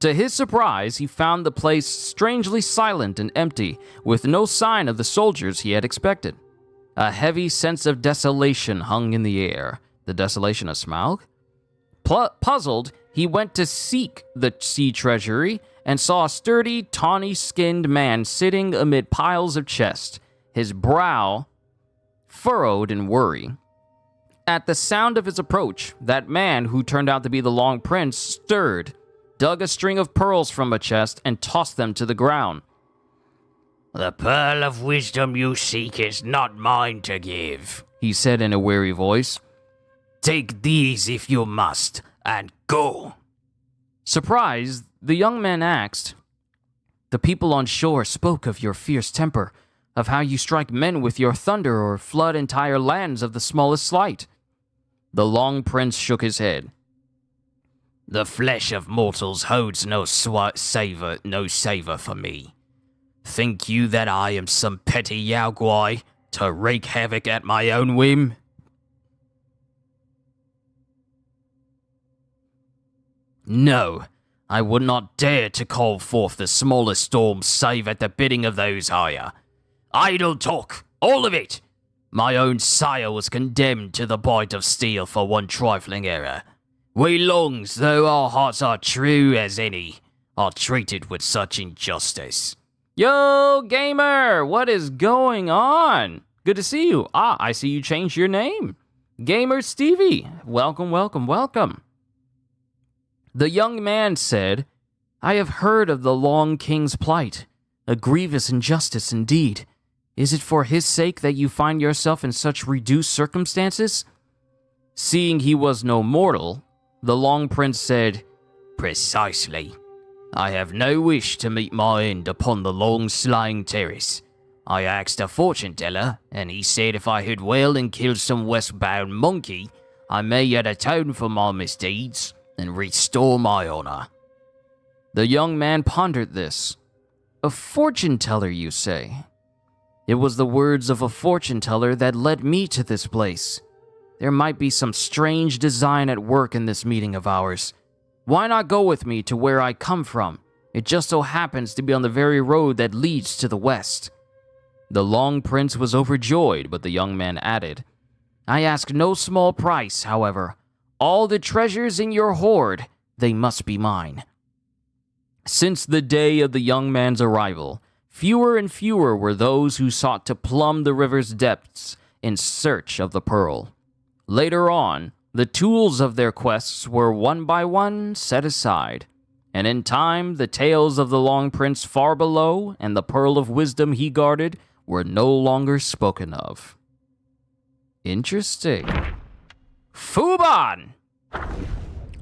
To his surprise, he found the place strangely silent and empty, with no sign of the soldiers he had expected. A heavy sense of desolation hung in the air. The desolation of Smaug? Puzzled, he went to seek the sea treasury and saw a sturdy, tawny-skinned man sitting amid piles of chests, his brow furrowed in worry. At the sound of his approach, that man, who turned out to be the Long Prince, stirred, dug a string of pearls from a chest, and tossed them to the ground. The pearl of wisdom you seek is not mine to give, he said in a weary voice. Take these if you must, and go. Surprised, the young man asked, The people on shore spoke of your fierce temper, of how you strike men with your thunder or flood entire lands of the smallest slight. The Long Prince shook his head. The flesh of mortals holds no savor for me. Think you that I am some petty Yaoguai to wreak havoc at my own whim? No, I would not dare to call forth the smallest storm save at the bidding of those higher. Idle talk, all of it! My own sire was condemned to the bite of steel for one trifling error. We Longs, though our hearts are true as any, are treated with such injustice. Yo, gamer, what is going on? Good to see you. I see you changed your name. Gamer Stevie, welcome, welcome, welcome. The young man said, I have heard of the Long King's plight, a grievous injustice indeed. Is it for his sake that you find yourself in such reduced circumstances? Seeing he was no mortal, the Long Prince said, Precisely. I have no wish to meet my end upon the long slaying terrace. I asked a fortune teller, and he said if I had well and killed some westbound monkey, I may yet atone for my misdeeds and restore my honor. The young man pondered this. A fortune teller, you say? It was the words of a fortune teller that led me to this place. There might be some strange design at work in this meeting of ours. Why not go with me to where I come from? It just so happens to be on the very road that leads to the west. The Long Prince was overjoyed, but the young man added, I ask no small price, however. All the treasures in your hoard, they must be mine. Since the day of the young man's arrival, fewer and fewer were those who sought to plumb the river's depths in search of the pearl. Later on, the tools of their quests were one by one set aside, and in time the tales of the Long Prince far below and the pearl of wisdom he guarded were no longer spoken of. Interesting. Fuban!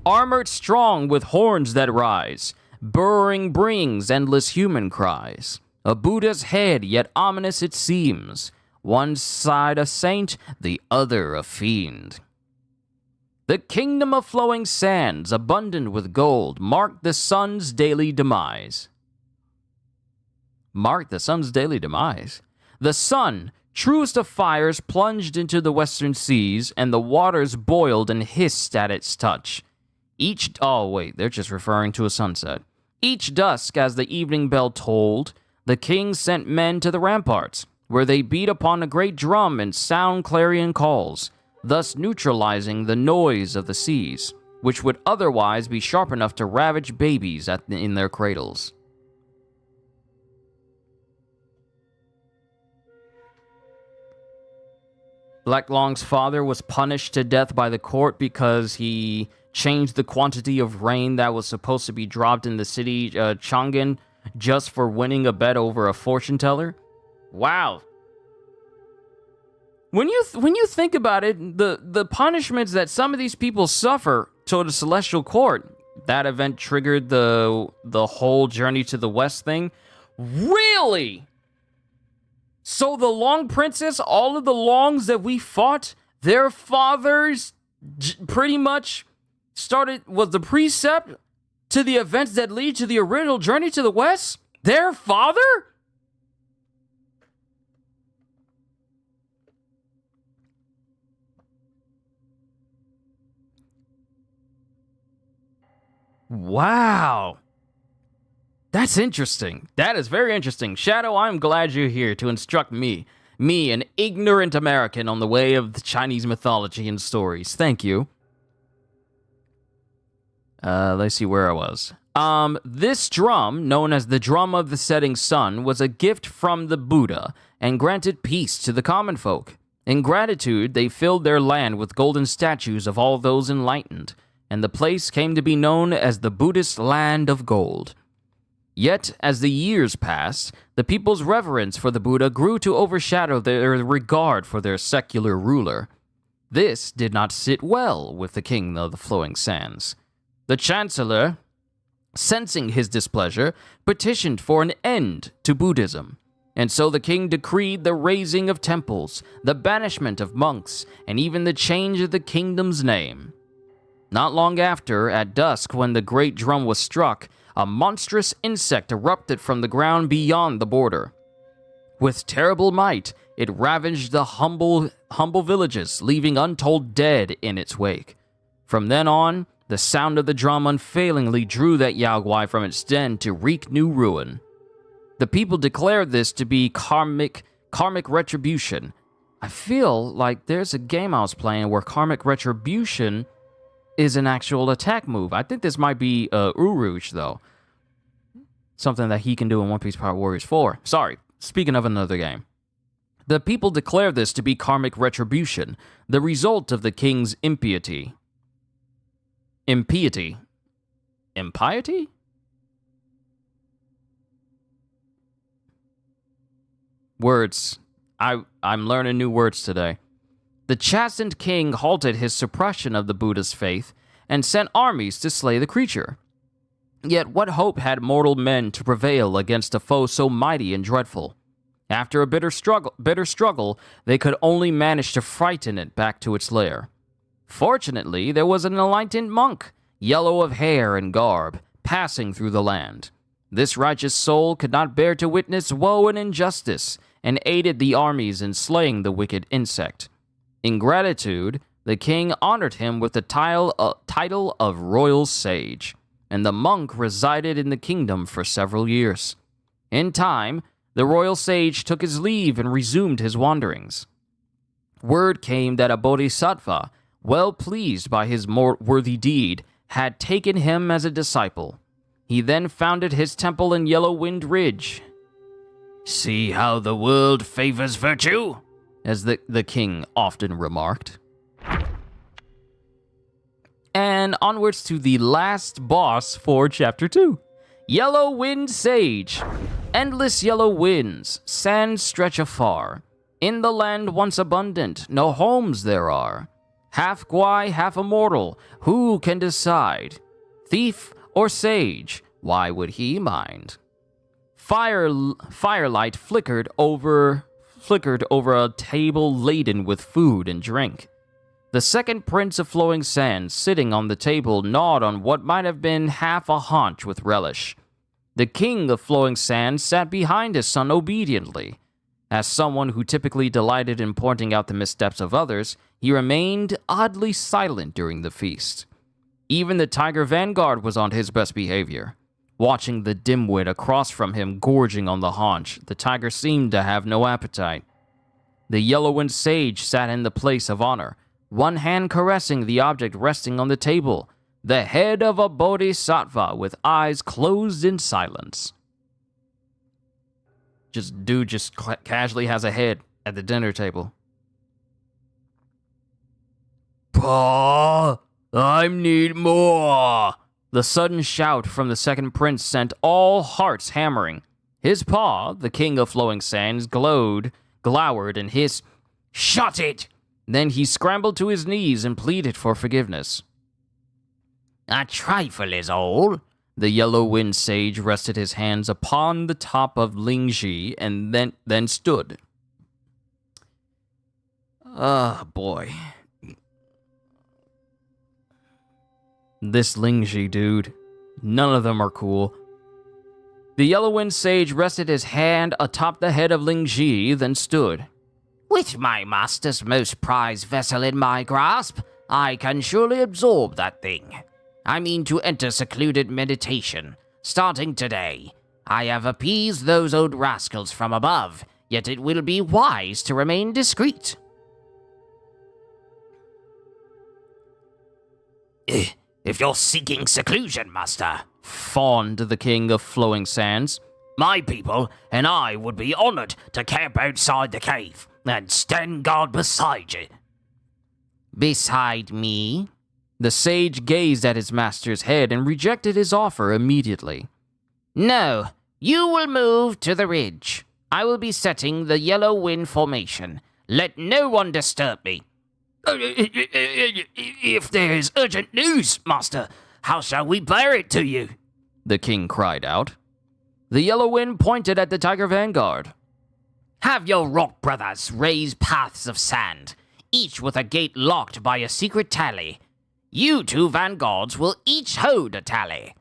Armored strong with horns that rise, burrowing brings endless human cries. A Buddha's head, yet ominous it seems. One side a saint, the other a fiend. The kingdom of flowing sands, abundant with gold, marked the sun's daily demise. Marked the sun's daily demise. The sun, truest of fires, plunged into the western seas, and the waters boiled and hissed at its touch. Oh wait, they're just referring to a sunset. Each dusk, as the evening bell tolled, the king sent men to the ramparts, where they beat upon a great drum and sound clarion calls, thus neutralizing the noise of the seas, which would otherwise be sharp enough to ravage babies in their cradles. Black Long's father was punished to death by the court because he changed the quantity of rain that was supposed to be dropped in the city Chang'an just for winning a bet over a fortune teller. Wow. When you think about it, the punishments that some of these people suffer to the Celestial Court, that event triggered the whole Journey to the West thing. Really? So the Long Princess, all of the Longs that we fought, their fathers pretty much was the precept to the events that lead to the original Journey to the West? Their father? Wow. That's interesting. That is very interesting. Shadow, I'm glad you're here to instruct me, an ignorant American, on the way of the Chinese mythology and stories. Thank you. Let's see where I was. This drum, known as the Drum of the Setting Sun, was a gift from the Buddha and granted peace to the common folk. In gratitude, they filled their land with golden statues of all those enlightened, and the place came to be known as the Buddhist Land of Gold. Yet, as the years passed, the people's reverence for the Buddha grew to overshadow their regard for their secular ruler. This did not sit well with the king of the flowing sands. The chancellor, sensing his displeasure, petitioned for an end to Buddhism, and so the king decreed the razing of temples, the banishment of monks, and even the change of the kingdom's name. Not long after, at dusk, when the great drum was struck, a monstrous insect erupted from the ground beyond the border. With terrible might, it ravaged the humble villages, leaving untold dead in its wake. From then on, the sound of the drum unfailingly drew that Yaoguai from its den to wreak new ruin. The people declared this to be karmic retribution. I feel like there's a game I was playing where karmic retribution is an actual attack move. I think this might be Uruj, though. Something that he can do in One Piece Pirate Warriors 4. Sorry, speaking of another game. The people declare this to be karmic retribution, the result of the king's impiety. Impiety? Words. I'm learning new words today. The chastened king halted his suppression of the Buddha's faith and sent armies to slay the creature. Yet what hope had mortal men to prevail against a foe so mighty and dreadful? After a bitter struggle, they could only manage to frighten it back to its lair. Fortunately, there was an enlightened monk, yellow of hair and garb, passing through the land. This righteous soul could not bear to witness woe and injustice, and aided the armies in slaying the wicked insect. In gratitude, the king honored him with the title of Royal Sage, and the monk resided in the kingdom for several years. In time, the Royal Sage took his leave and resumed his wanderings. Word came that a bodhisattva, well pleased by his more worthy deed, had taken him as a disciple. He then founded his temple in Yellow Wind Ridge. See how the world favors virtue? As the king often remarked. And onwards to the last boss for Chapter 2. Yellow Wind Sage. Endless yellow winds, sands stretch afar. In the land once abundant, no homes there are. Half Guai, half immortal, who can decide? Thief or sage, why would he mind? Firelight flickered over a table laden with food and drink. The second prince of flowing sands, sitting on the table, gnawed on what might have been half a haunch with relish. The king of flowing sands sat behind his son obediently. As someone who typically delighted in pointing out the missteps of others, he remained oddly silent during the feast. Even the tiger vanguard was on his best behavior. Watching the dimwit across from him gorging on the haunch, the tiger seemed to have no appetite. The yellow-wind sage sat in the place of honor, one hand caressing the object resting on the table, the head of a bodhisattva with eyes closed in silence. Dude just casually has a head at the dinner table. Pa, I need more. The sudden shout from the second prince sent all hearts hammering. His paw, the king of flowing sands, glowered, and hissed, "Shut it!" Then he scrambled to his knees and pleaded for forgiveness. A trifle is all. The yellow-wind sage rested his hands upon the top of Lingji and then stood. Ah, boy. This Lingji dude. None of them are cool. The yellow-wind sage rested his hand atop the head of Lingji, then stood. With my master's most prized vessel in my grasp, I can surely absorb that thing. I mean to enter secluded meditation, starting today. I have appeased those old rascals from above, yet it will be wise to remain discreet. If you're seeking seclusion, master, fawned the king of flowing sands, my people and I would be honored to camp outside the cave and stand guard beside you. Beside me? The sage gazed at his master's head and rejected his offer immediately. No, you will move to the ridge. I will be setting the yellow wind formation. Let no one disturb me. If there's urgent news, master, how shall we bear it to you? The king cried out. The yellow wind pointed at the tiger vanguard. Have your rock brothers raise paths of sand, each with a gate locked by a secret tally. You two vanguards will each hold a tally.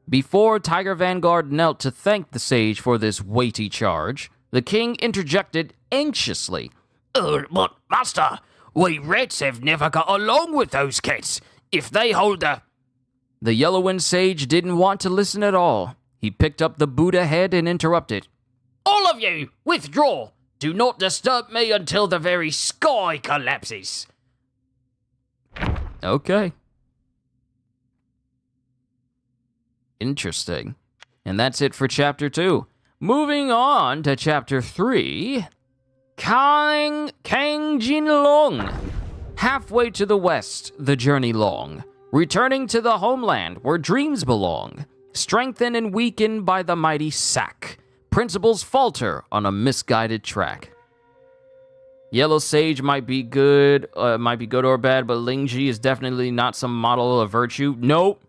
Before Tiger Vanguard knelt to thank the sage for this weighty charge, the king interjected anxiously. But, master, we reds have never got along with those kids. If they hold a... The yellow-wind sage didn't want to listen at all. He picked up the Buddha head and interrupted. All of you, withdraw. Do not disturb me until the very sky collapses. Okay. Interesting. And that's it for Chapter 2. Moving on to Chapter 3. Kang Jinlong. Halfway to the west, the journey long. Returning to the homeland where dreams belong. Strengthened and weakened by the mighty sack. Principles falter on a misguided track. Yellow Sage might be good or bad, but Lingji is definitely not some model of virtue. Nope.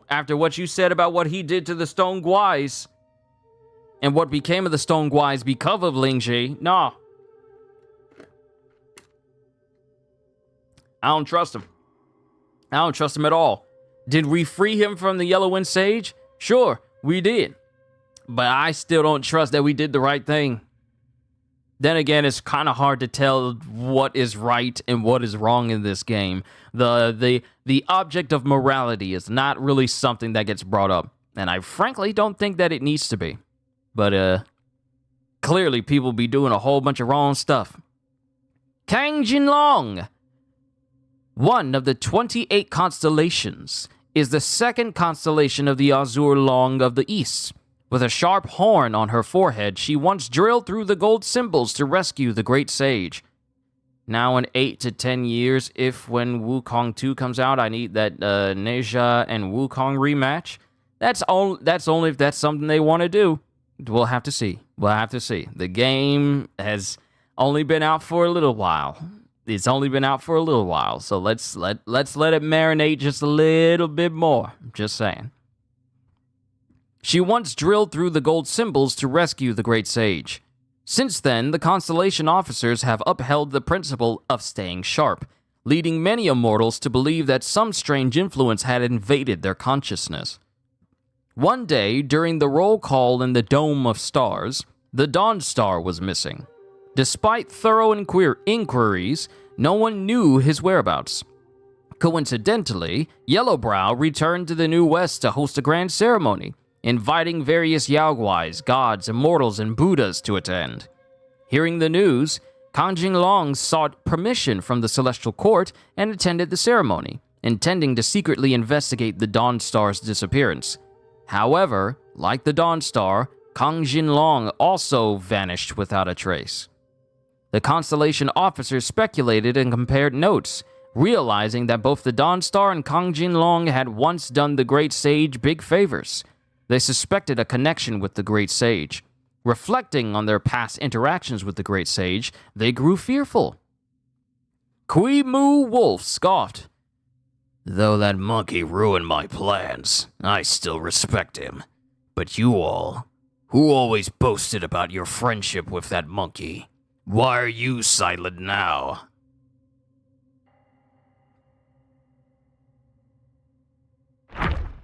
After what you said about what he did to the Stone Guais, and what became of the Stone Guais because of Lingji, nah. I don't trust him. I don't trust him at all. Did we free him from the Yellow-Wind Sage? Sure, we did. But I still don't trust that we did the right thing. Then again, it's kind of hard to tell what is right and what is wrong in this game. The object of morality is not really something that gets brought up. And I frankly don't think that it needs to be. But, clearly people be doing a whole bunch of wrong stuff. Kang Jinlong, one of the 28 constellations, is the second constellation of the Azure Long of the East. With a sharp horn on her forehead, she once drilled through the gold symbols to rescue the great sage. Now in 8 to 10 years, when Wukong 2 comes out, I need that Neja and Wukong rematch. That's only if that's something they want to do. We'll have to see. The game has only been out for a little while. It's only been out for a little while, so let's let it marinate just a little bit more. Just saying. She once drilled through the gold symbols to rescue the great sage. Since then, the Constellation officers have upheld the principle of staying sharp, leading many immortals to believe that some strange influence had invaded their consciousness. One day, during the roll call in the Dome of Stars, the Dawn Star was missing. Despite thorough inquiries, no one knew his whereabouts. Coincidentally, Yellowbrow returned to the New West to host a grand ceremony, inviting various Yaoguais, gods, immortals, and Buddhas to attend. Hearing the news, Kang Jinglong sought permission from the Celestial Court and attended the ceremony, intending to secretly investigate the Dawn Star's disappearance. However, like the Dawn Star, Kang Jinglong also vanished without a trace. The Constellation officers speculated and compared notes, realizing that both the Dawn Star and Kang Jinglong had once done the Great Sage big favors. They suspected a connection with the Great Sage. Reflecting on their past interactions with the Great Sage, they grew fearful. Kui Mu Wolf scoffed. Though that monkey ruined my plans, I still respect him. But you all, who always boasted about your friendship with that monkey, why are you silent now?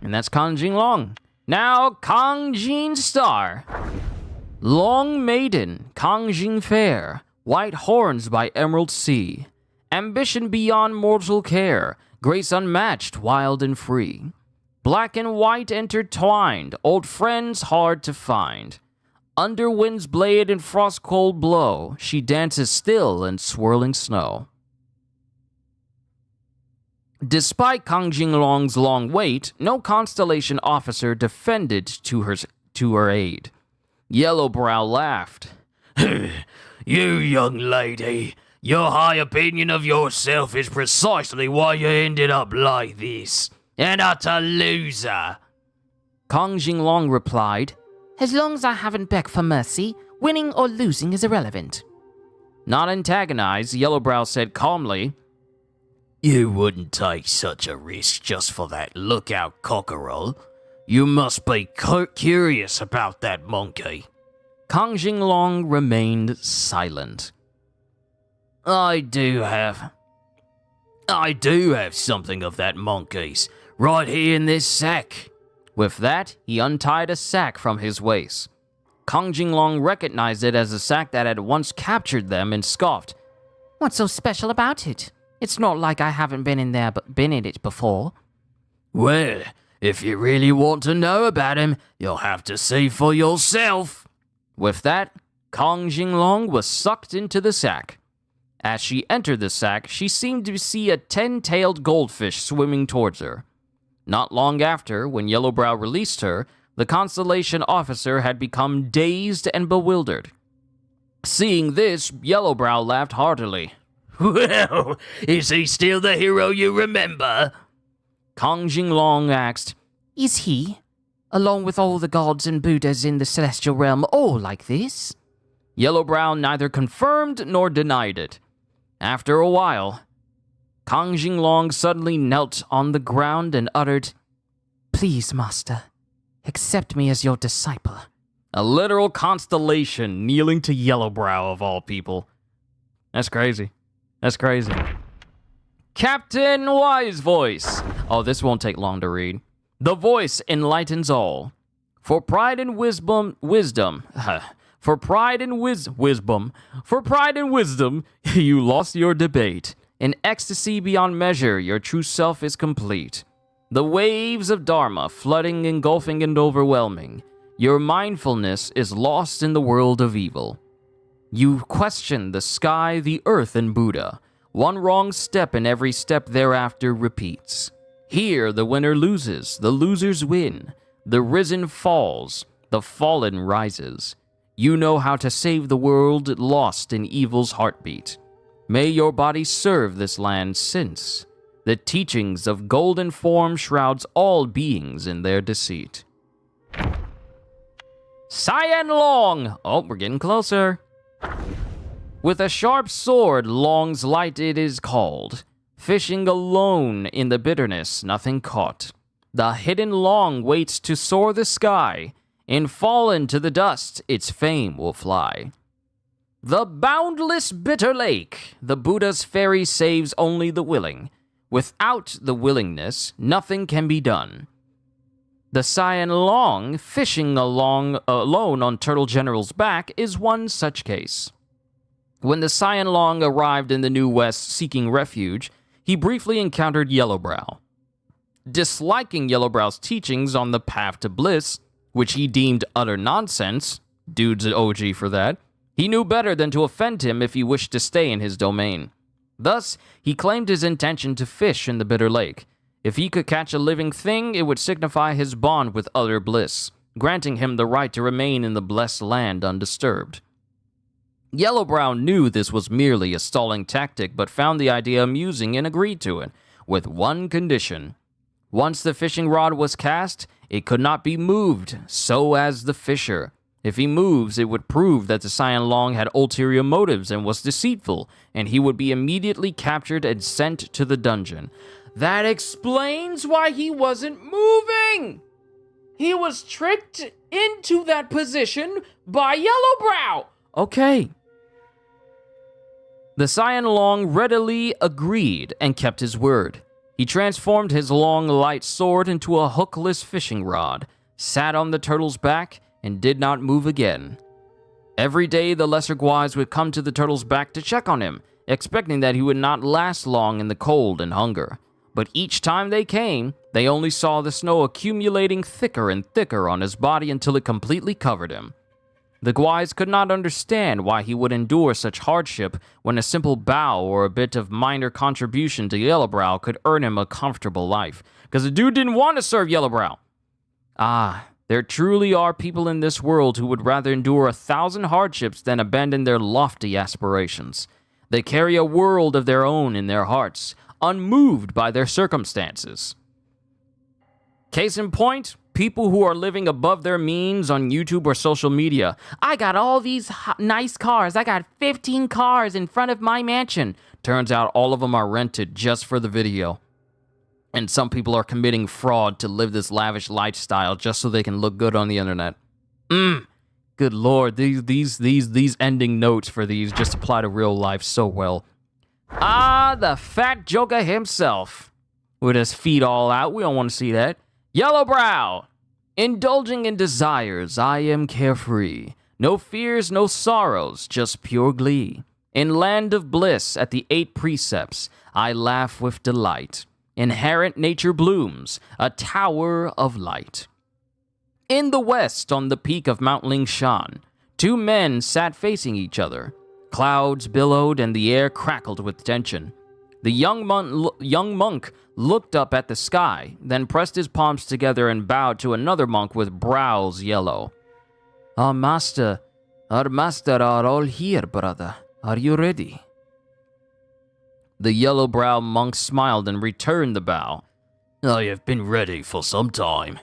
And that's Kang Jinglong. Now, Kang Jin Star. Long Maiden, Kang Jin Fair, White Horns by Emerald Sea. Ambition beyond mortal care, grace unmatched, wild and free. Black and white intertwined, old friends hard to find. Under wind's blade and frost cold blow, she dances still in swirling snow. Despite Kang Jinglong's long wait, no Constellation officer defended to her aid. Yellowbrow laughed. You young lady, your high opinion of yourself is precisely why you ended up like this. An utter loser. Kang Jinglong replied, As long as I haven't begged for mercy, winning or losing is irrelevant. Not antagonized, Yellowbrow said calmly, You wouldn't take such a risk just for that lookout cockerel. You must be curious about that monkey. Kang Jinglong remained silent. I do have something of that monkey's, right here in this sack. With that, he untied a sack from his waist. Kang Jinglong recognized it as a sack that had once captured them and scoffed. What's so special about it? It's not like I haven't been in it before. Well, if you really want to know about him, you'll have to see for yourself. With that, Kang Jinglong was sucked into the sack. As she entered the sack, she seemed to see a 10-tailed goldfish swimming towards her. Not long after, when Yellowbrow released her, the Constellation officer had become dazed and bewildered. Seeing this, Yellowbrow laughed heartily. Well, is he still the hero you remember? Kang Jinglong asked, Is he, along with all the gods and Buddhas in the celestial realm, all like this? Yellowbrow neither confirmed nor denied it. After a while, Kang Jinglong suddenly knelt on the ground and uttered, Please, master, accept me as your disciple. A literal constellation kneeling to Yellowbrow of all people. That's crazy. That's crazy. Captain Wise Voice. Oh, this won't take long to read. The voice enlightens all. For pride and wisdom, For pride and wisdom, you lost your debate. In ecstasy beyond measure, your true self is complete. The waves of Dharma flooding, engulfing, and overwhelming. Your mindfulness is lost in the world of evil. You question the sky, the earth, and Buddha. One wrong step and every step thereafter repeats. Here, the winner loses, the losers win. The risen falls, the fallen rises. You know how to save the world lost in evil's heartbeat. May your body serve this land since the teachings of golden form shrouds all beings in their deceit. Cyan Long! Oh, we're getting closer. With a sharp sword, Long's light it is called. Fishing alone in the bitterness, nothing caught. The hidden Long waits to soar the sky. And fallen to the dust, its fame will fly. The boundless bitter lake. The Buddha's ferry saves only the willing. Without the willingness, nothing can be done. The Cyan Long, fishing alone on Turtle General's back, is one such case. When the Cyan Long arrived in the New West seeking refuge, he briefly encountered Yellowbrow. Disliking Yellowbrow's teachings on the path to bliss, which he deemed utter nonsense, dude's an OG for that, he knew better than to offend him if he wished to stay in his domain. Thus, he claimed his intention to fish in the Bitter Lake. If he could catch a living thing, it would signify his bond with utter bliss, granting him the right to remain in the blessed land undisturbed. Yellowbrow knew this was merely a stalling tactic, but found the idea amusing and agreed to it, with one condition. Once the fishing rod was cast, it could not be moved, so as the fisher. If he moves, it would prove that the Cyan Long had ulterior motives and was deceitful, and he would be immediately captured and sent to the dungeon. That explains why he wasn't moving! He was tricked into that position by Yellowbrow! Okay. The Cyan Long readily agreed and kept his word. He transformed his long, light sword into a hookless fishing rod, sat on the turtle's back, and did not move again. Every day, the lesser Guais would come to the turtle's back to check on him, expecting that he would not last long in the cold and hunger. But each time they came, they only saw the snow accumulating thicker and thicker on his body until it completely covered him. The Guais could not understand why he would endure such hardship when a simple bow or a bit of minor contribution to Yellowbrow could earn him a comfortable life, because the dude didn't want to serve Yellowbrow. There truly are people in this world who would rather endure 1,000 hardships than abandon their lofty aspirations. They carry a world of their own in their hearts, unmoved by their circumstances. Case in point, people who are living above their means on YouTube or social media. I got all these nice cars. I got 15 cars in front of my mansion. Turns out all of them are rented just for the video. And some people are committing fraud to live this lavish lifestyle just so they can look good on the internet. Good lord, these ending notes for these just apply to real life so well. The fat joker himself. With his feet all out, we don't want to see that. Yellowbrow! Indulging in desires, I am carefree. No fears, no sorrows, just pure glee. In land of bliss, at the 8 precepts, I laugh with delight. Inherent nature blooms, a tower of light. In the west, on the peak of Mount Lingshan, 2 men sat facing each other. Clouds billowed and the air crackled with tension. The young monk looked up at the sky, then pressed his palms together and bowed to another monk with brows yellow. Our master are all here, brother. Are you ready? The yellow-browed monk smiled and returned the bow. I have been ready for some time.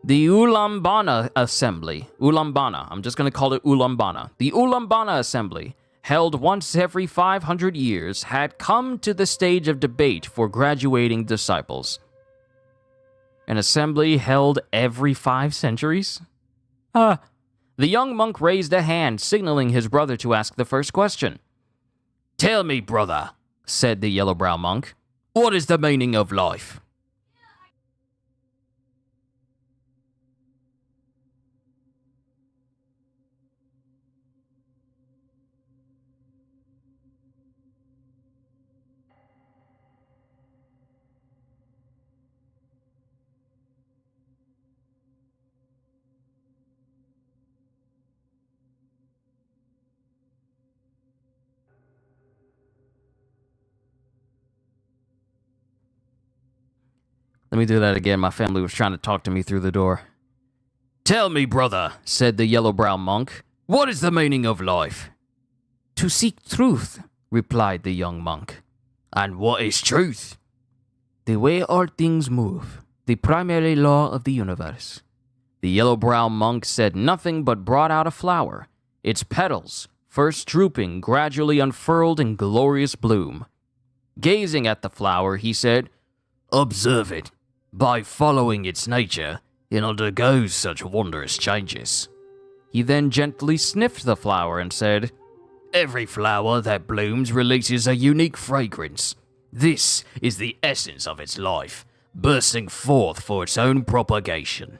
The Ulambana Assembly, I'm just going to call it Ulambana. The Ulambana Assembly, held once every 500 years, had come to the stage of debate for graduating disciples. An assembly held every 5 centuries? The young monk raised a hand, signaling his brother to ask the first question. Tell me, brother, said the yellow-brow monk, what is the meaning of life? Let me do that again. My family was trying to talk to me through the door. Tell me, brother, said the yellow-brow monk, what is the meaning of life? To seek truth, replied the young monk. And what is truth? The way all things move, the primary law of the universe. The yellow-brow monk said nothing but brought out a flower, its petals, first drooping, gradually unfurled in glorious bloom. Gazing at the flower, he said, observe it. By following its nature, it undergoes such wondrous changes. He then gently sniffed the flower and said, Every flower that blooms releases a unique fragrance. This is the essence of its life, bursting forth for its own propagation.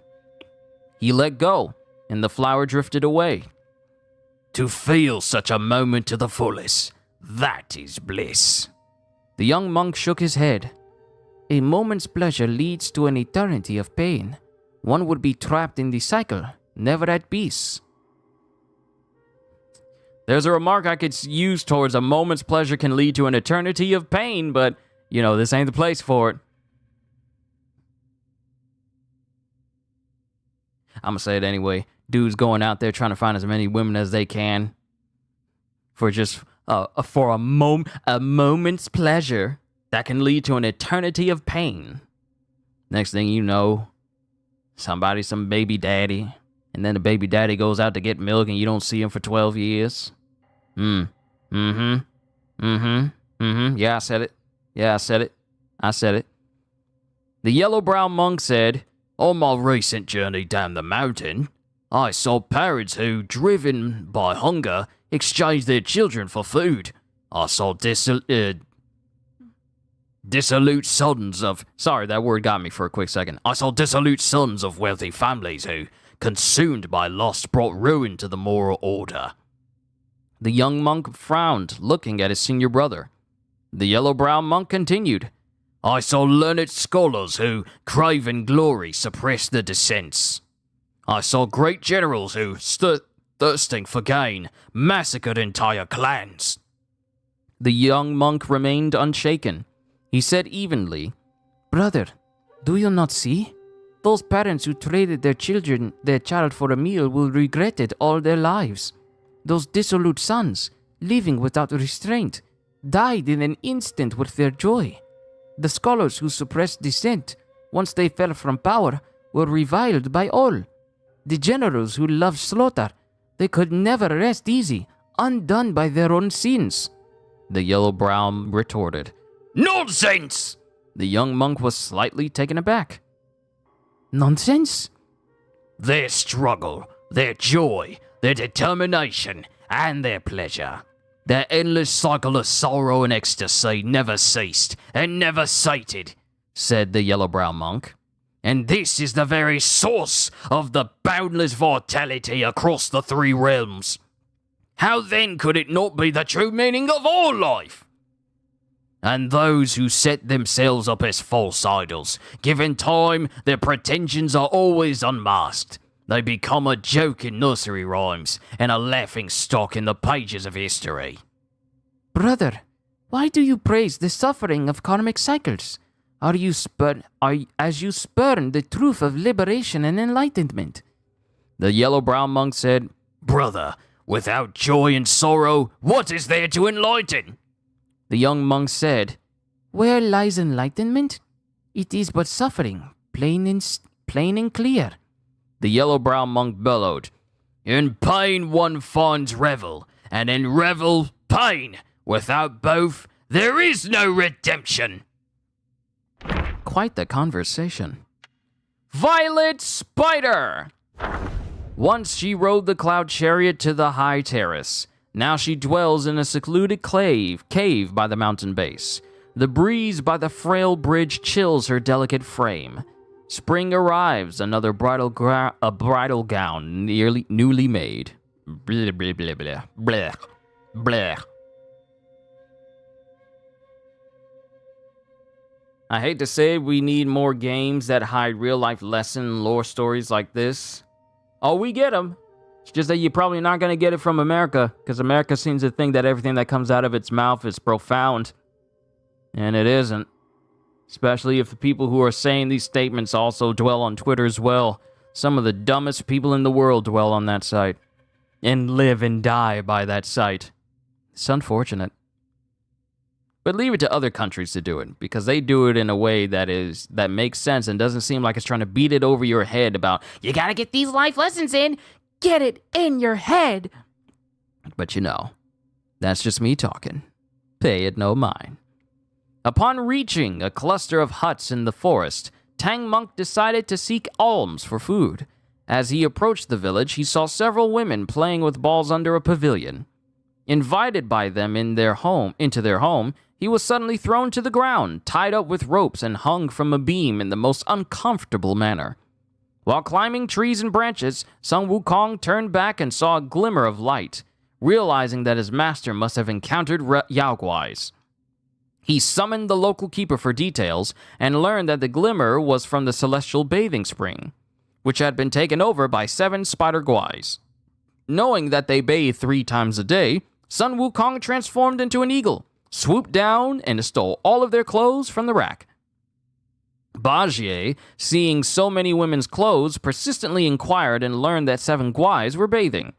He let go, and the flower drifted away. To feel such a moment to the fullest, that is bliss. The young monk shook his head. A moment's pleasure leads to an eternity of pain. One would be trapped in the cycle, never at peace. There's a remark I could use towards a moment's pleasure can lead to an eternity of pain, but, you know, this ain't the place for it. I'm gonna say it anyway. Dudes going out there trying to find as many women as they can for just for a moment's pleasure that can lead to an eternity of pain. Next thing you know, somebody's some baby daddy, and then the baby daddy goes out to get milk and you don't see him for 12 years. Yeah, I said it. I said it. The yellow-brown monk said, On my recent journey down the mountain, I saw parents who, driven by hunger, exchanged their children for food. I saw dissolute sons of... Sorry, that word got me for a quick second. I saw dissolute sons of wealthy families who, consumed by lust, brought ruin to the moral order. The young monk frowned, looking at his senior brother. The yellow-brown monk continued, I saw learned scholars who, craving glory, suppressed the dissents. I saw great generals who, thirsting for gain, massacred entire clans. The young monk remained unshaken. He said evenly, Brother, do you not see? Those parents who traded their child for a meal will regret it all their lives. Those dissolute sons, living without restraint, died in an instant with their joy. The scholars who suppressed dissent, once they fell from power, were reviled by all. The generals who loved slaughter, they could never rest easy, undone by their own sins. The yellow-brown retorted, Nonsense! The young monk was slightly taken aback. Nonsense? Their struggle, their joy, their determination, and their pleasure. Their endless cycle of sorrow and ecstasy never ceased and never sated, said the yellow-brown monk. And this is the very source of the boundless vitality across the three realms. How then could it not be the true meaning of all life? And those who set themselves up as false idols, given time, their pretensions are always unmasked. They become a joke in nursery rhymes and a laughing stock in the pages of history. Brother, why do you praise the suffering of karmic cycles? As you spurn the truth of liberation and enlightenment? The yellow-brown monk said, Brother, without joy and sorrow, what is there to enlighten? The young monk said, Where lies enlightenment? It is but suffering, plain and clear. The yellow-brown monk bellowed, In pain one finds revel, and in revel, pain. Without both, there is no redemption. Quite the conversation. Violet Spider! Once she rode the cloud chariot to the high terrace. Now she dwells in a secluded cave by the mountain base. The breeze by the frail bridge chills her delicate frame. Spring arrives, another bridal gown newly made. Blah, blah, blah, blah, blah, blah. I hate to say we need more games that hide real-life lesson lore stories like this. Oh, we get them. It's just that you're probably not going to get it from America, because America seems to think that everything that comes out of its mouth is profound. And it isn't. Especially if the people who are saying these statements also dwell on Twitter as well. Some of the dumbest people in the world dwell on that site. And live and die by that site. It's unfortunate. But leave it to other countries to do it, because they do it in a way that makes sense and doesn't seem like it's trying to beat it over your head about, you gotta get these life lessons in, get it in your head. But you know, that's just me talking. Pay it no mind. Upon reaching a cluster of huts in the forest, Tang Monk decided to seek alms for food. As he approached the village, he saw several women playing with balls under a pavilion. Invited by them into their home, he was suddenly thrown to the ground, tied up with ropes, and hung from a beam in the most uncomfortable manner. While climbing trees and branches, Sun Wukong turned back and saw a glimmer of light, realizing that his master must have encountered Yaoguais. He summoned the local keeper for details and learned that the glimmer was from the celestial bathing spring, which had been taken over by 7 spider guais. Knowing that they bathe 3 times a day, Sun Wukong transformed into an eagle, swooped down, and stole all of their clothes from the rack. Bajie, seeing so many women's clothes, persistently inquired and learned that 7 guais were bathing.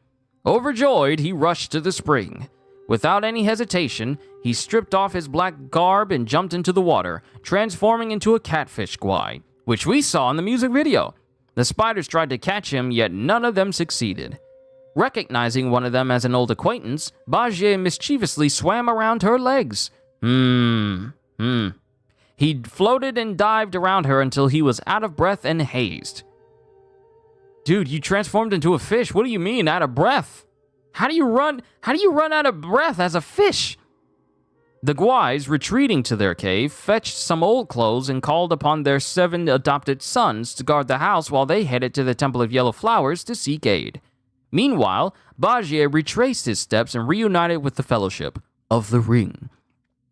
Overjoyed, he rushed to the spring. Without any hesitation, he stripped off his black garb and jumped into the water, transforming into a catfish guai, which we saw in the music video. The spiders tried to catch him, yet none of them succeeded. Recognizing one of them as an old acquaintance, Bajie mischievously swam around her legs. He floated and dived around her until he was out of breath and hazed. Dude, you transformed into a fish. What do you mean, out of breath? How do you run out of breath as a fish? The guais, retreating to their cave, fetched some old clothes and called upon their 7 adopted sons to guard the house while they headed to the Temple of Yellow Flowers to seek aid. Meanwhile, Bajie retraced his steps and reunited with the Fellowship of the Ring.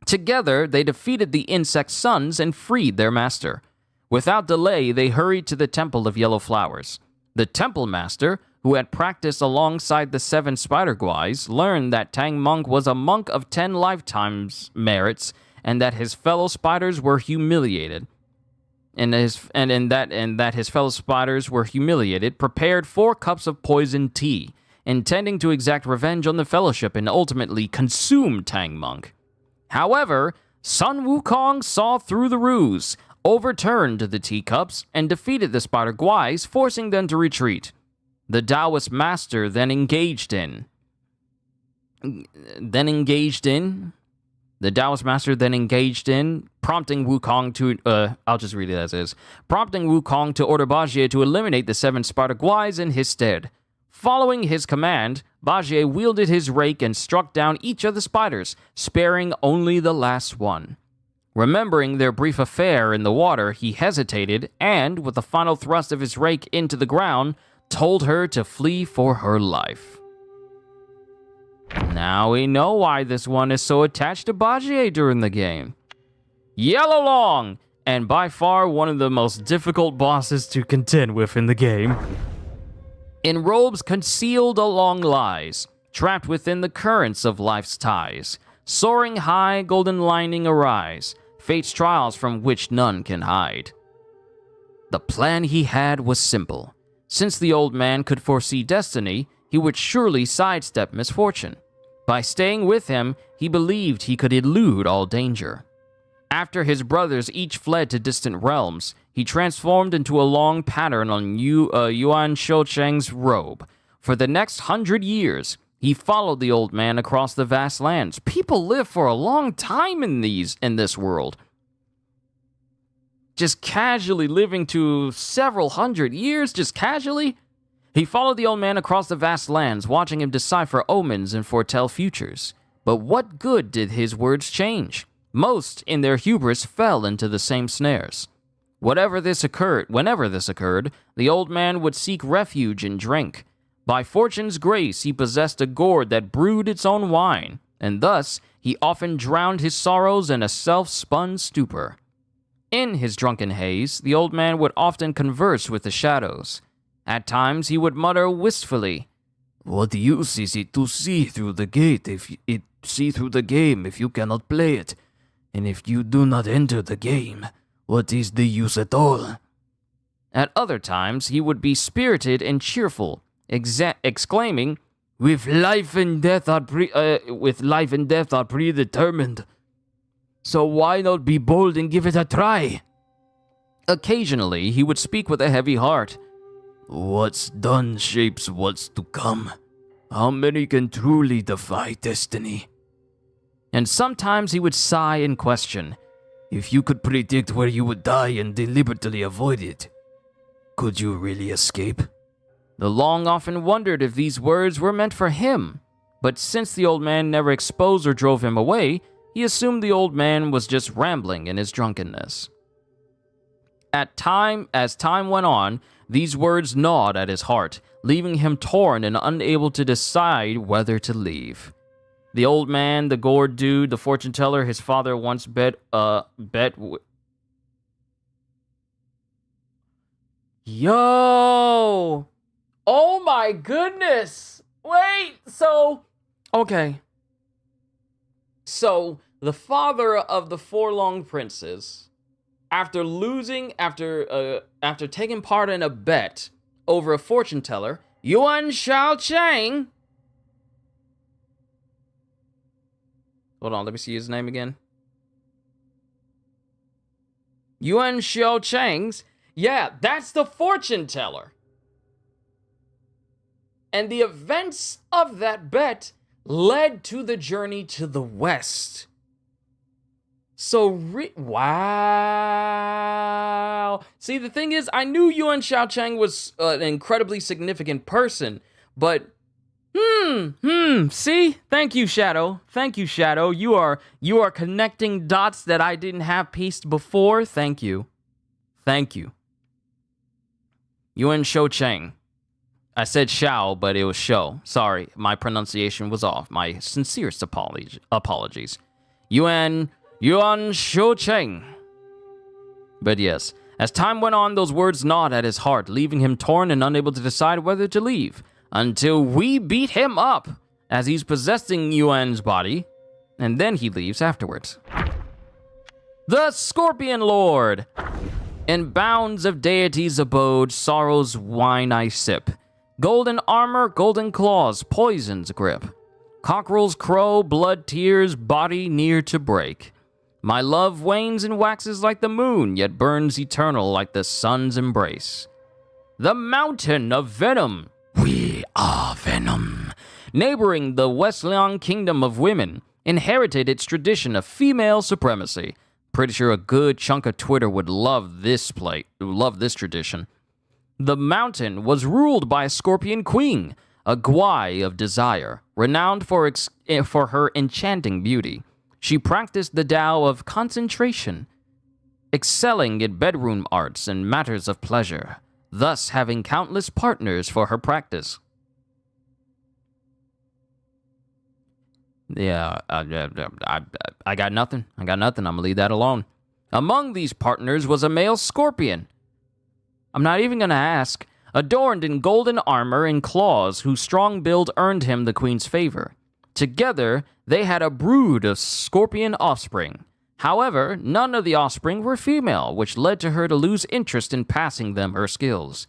Together, they defeated the insect sons and freed their master. Without delay, they hurried to the Temple of Yellow Flowers. The temple master, who had practiced alongside the 7 spider guais, learned that Tang Monk was a monk of 10 lifetimes merits, and that his fellow spiders were humiliated. That his fellow spiders were humiliated, prepared 4 cups of poisoned tea, intending to exact revenge on the Fellowship and ultimately consume Tang Monk. However, Sun Wukong saw through the ruse, overturned the teacups, and defeated the spider guais, forcing them to retreat. The Taoist master then engaged in, prompting Wukong to, I'll just read it as is, prompting Wukong to order Bajie to eliminate the 7 spider guais in his stead. Following his command, Bajie wielded his rake and struck down each of the spiders, sparing only the last one. Remembering their brief affair in the water, he hesitated and, with a final thrust of his rake into the ground, told her to flee for her life. Now we know why this one is so attached to Bajie during the game. Yellow Long, and by far one of the most difficult bosses to contend with in the game. In robes concealed along lies, trapped within the currents of life's ties, soaring high, golden lining arise, fate's trials from which none can hide. The plan he had was simple. Since the old man could foresee destiny, he would surely sidestep misfortune. By staying with him, he believed he could elude all danger. After his brothers each fled to distant realms, he transformed into a long pattern on Yuan Shoucheng's robe. For the next 100 years, he followed the old man across the vast lands. People live for a long time in this world. Just casually living to several hundred years, just casually. He followed the old man across the vast lands, watching him decipher omens and foretell futures. But what good did his words change? Most, in their hubris, fell into the same snares. Whenever this occurred, the old man would seek refuge in drink. By fortune's grace, he possessed a gourd that brewed its own wine, and thus he often drowned his sorrows in a self-spun stupor. In his drunken haze, the old man would often converse with the shadows. At times, he would mutter wistfully, "What use is it to see through the gate see through the game if you cannot play it? And if you do not enter the game, what is the use at all?" At other times, he would be spirited and cheerful, exclaiming, With life and death are predetermined. So why not be bold and give it a try? Occasionally, he would speak with a heavy heart. What's done shapes what's to come. How many can truly defy destiny? And sometimes he would sigh and question, If you could predict where you would die and deliberately avoid it, could you really escape? The Long often wondered if these words were meant for him. But since the old man never exposed or drove him away, he assumed the old man was just rambling in his drunkenness. As time went on, these words gnawed at his heart, leaving him torn and unable to decide whether to leave. The old man, the gourd dude, the fortune teller, his father once Yo! Oh my goodness! Wait, okay. So, the father of the four long princes, after taking part in a bet over a fortune teller, Yuan Shaocheng. Hold on, let me see his name again. Yuan Shaocheng's. Yeah, that's the fortune teller. And the events of that bet led to the journey to the west. So, wow. See, the thing is, I knew Yuan Shaocheng was an incredibly significant person, but, see? Thank you, Shadow. Thank you, Shadow. You are connecting dots that I didn't have pieced before. Thank you. Thank you. Yuan Shaocheng. I said Shao, but it was Shou. Sorry, my pronunciation was off. My sincerest apologies. Yuan Shaocheng. But yes, as time went on, those words gnawed at his heart, leaving him torn and unable to decide whether to leave, until we beat him up, as he's possessing Yuan's body, and then he leaves afterwards. The Scorpion Lord. In bounds of deity's abode, sorrow's wine I sip. Golden armor, golden claws, poison's grip. Cockerel's crow, blood tears, body near to break. My love wanes and waxes like the moon, yet burns eternal like the sun's embrace. The mountain of venom. We are venom. Neighboring the Westliang kingdom of women, inherited its tradition of female supremacy. Pretty sure a good chunk of Twitter would love this tradition. The mountain was ruled by a scorpion queen, a Yaoguai of desire, renowned for her enchanting beauty. She practiced the Tao of concentration, excelling in bedroom arts and matters of pleasure, thus having countless partners for her practice. Yeah, I got nothing. I'm gonna leave that alone. Among these partners was a male scorpion. I'm not even gonna ask. Adorned in golden armor and claws, whose strong build earned him the queen's favor. Together, they had a brood of scorpion offspring. However, none of the offspring were female, which led to her to lose interest in passing them her skills.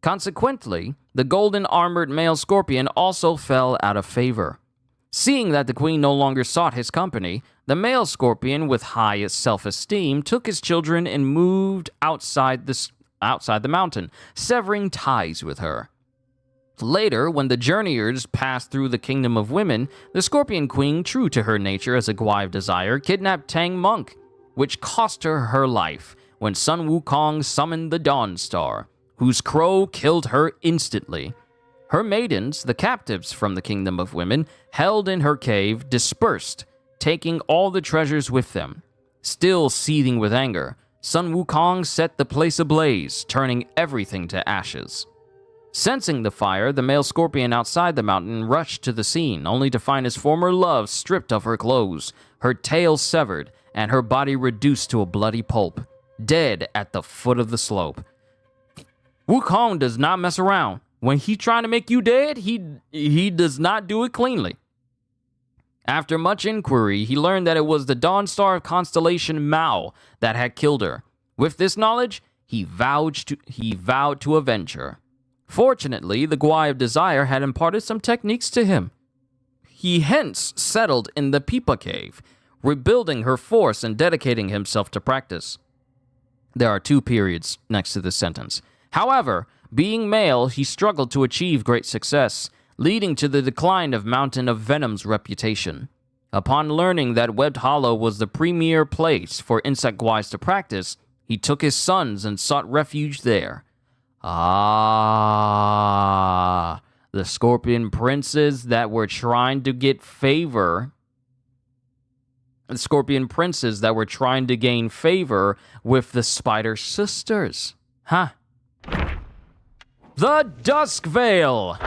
Consequently, the golden armored male scorpion also fell out of favor. Seeing that the queen no longer sought his company, the male scorpion, with high self-esteem, took his children and moved outside the mountain, severing ties with her. Later, when the journeyers passed through the kingdom of women, the scorpion queen, true to her nature as a Yaoguai of desire, kidnapped Tang Monk, which cost her her life when Sun Wukong summoned the Dawn Star, whose crow killed her instantly. Her maidens, the captives from the kingdom of women, held in her cave, dispersed, taking all the treasures with them. Still seething with anger, Sun Wukong set the place ablaze, turning everything to ashes. Sensing the fire, the male scorpion outside the mountain rushed to the scene, only to find his former love stripped of her clothes, her tail severed, and her body reduced to a bloody pulp, dead at the foot of the slope. Wukong does not mess around. When he trying to make you dead, he does not do it cleanly. After much inquiry, he learned that it was the Dawn Star of Constellation Mao that had killed her. With this knowledge, he vowed to avenge her. Fortunately, the Yaoguai of Desire had imparted some techniques to him. He hence settled in the Pipa Cave, rebuilding her force and dedicating himself to practice. There are 2 periods next to this sentence. However, being male, he struggled to achieve great success, leading to the decline of Mountain of Venom's reputation. Upon learning that Webbed Hollow was the premier place for insect Yaoguais to practice, he took his sons and sought refuge there. the scorpion princes that were trying to get favor. The scorpion princes that were trying to gain favor with the spider sisters. Huh. The Dusk Veil!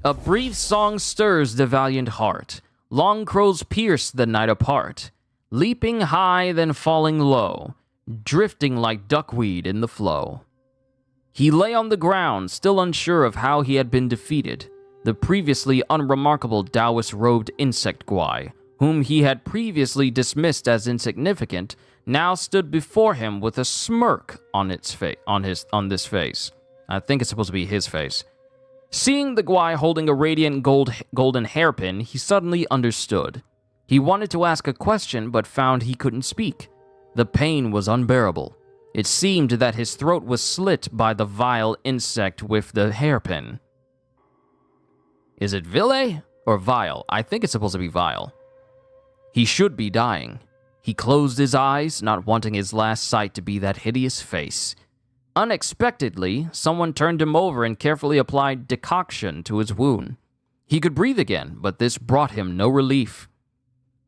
A brief song stirs the valiant heart. Long crows pierce the night apart, leaping high then falling low, drifting like duckweed in the flow. He lay on the ground, still unsure of how he had been defeated. The previously unremarkable Taoist-robed insect Guai, whom he had previously dismissed as insignificant, now stood before him with a smirk on its on this face. I think it's supposed to be his face. Seeing the Guai holding a radiant golden hairpin, he suddenly understood. He wanted to ask a question, but found he couldn't speak. The pain was unbearable. It seemed that his throat was slit by the vile insect with the hairpin. Is it Ville or Vile? I think it's supposed to be Vile. He should be dying. He closed his eyes, not wanting his last sight to be that hideous face. Unexpectedly, someone turned him over and carefully applied decoction to his wound. He could breathe again, but this brought him no relief.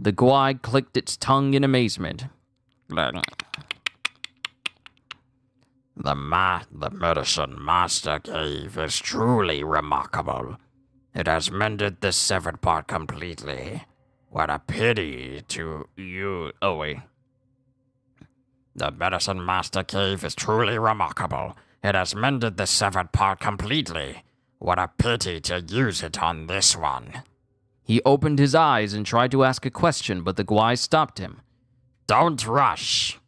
The Guai clicked its tongue in amazement. The medicine Master gave is truly remarkable. It has mended the severed part completely. What a pity to you. Oh, wait. The medicine Master gave is truly remarkable. It has mended the severed part completely. What a pity to use it on this one. He opened his eyes and tried to ask a question, but the Guai stopped him. Don't rush.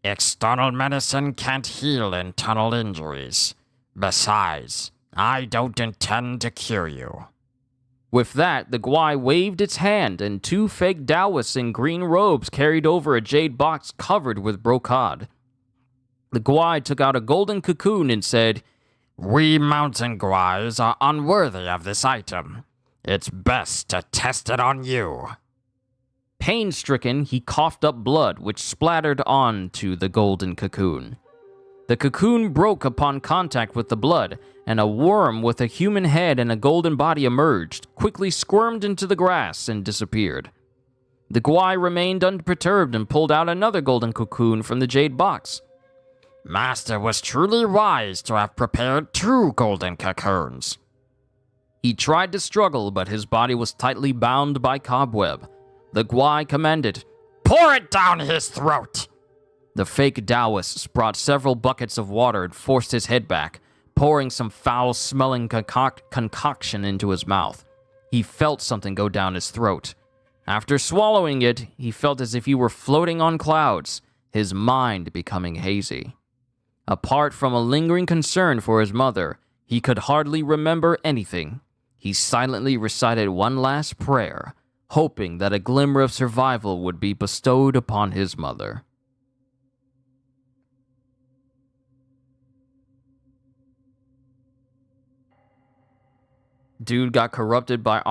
External medicine can't heal internal injuries. Besides, I don't intend to cure you. With that, the Guai waved its hand, and two fake Taoists in green robes carried over a jade box covered with brocade. The Guai took out a golden cocoon and said, We mountain Guais are unworthy of this item. It's best to test it on you. Pain-stricken, he coughed up blood, which splattered onto the golden cocoon. The cocoon broke upon contact with the blood, and a worm with a human head and a golden body emerged, quickly squirmed into the grass, and disappeared. The Guai remained unperturbed and pulled out another golden cocoon from the jade box. Master was truly wise to have prepared 2 golden cocoons. He tried to struggle, but his body was tightly bound by cobweb. The Guai commanded, Pour it down his throat! The fake Taoists brought several buckets of water and forced his head back, pouring some foul-smelling concoction into his mouth. He felt something go down his throat. After swallowing it, he felt as if he were floating on clouds, his mind becoming hazy. Apart from a lingering concern for his mother, he could hardly remember anything. He silently recited one last prayer, hoping that a glimmer of survival would be bestowed upon his mother. Dude got corrupted by an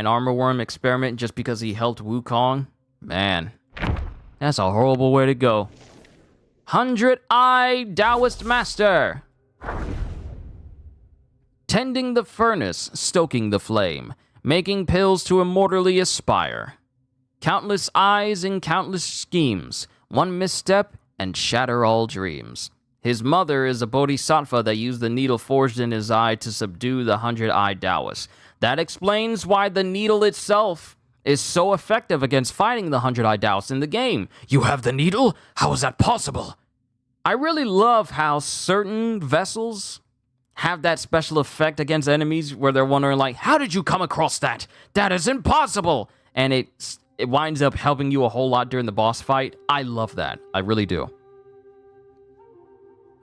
armor worm experiment just because he helped Wukong. Man, that's a horrible way to go. 100-Eye Taoist Master. Tending the furnace, stoking the flame, making pills to immortally aspire. Countless eyes and countless schemes, one misstep and shatter all dreams. His mother is a bodhisattva that used the needle forged in his eye to subdue the 100-Eye Taoist. That explains why the needle itself is so effective against fighting the 100-Eye Taoist in the game. You have the needle? How is that possible? I really love how certain vessels have that special effect against enemies where they're wondering, like, how did you come across that? That is impossible! And it winds up helping you a whole lot during the boss fight. I love that. I really do.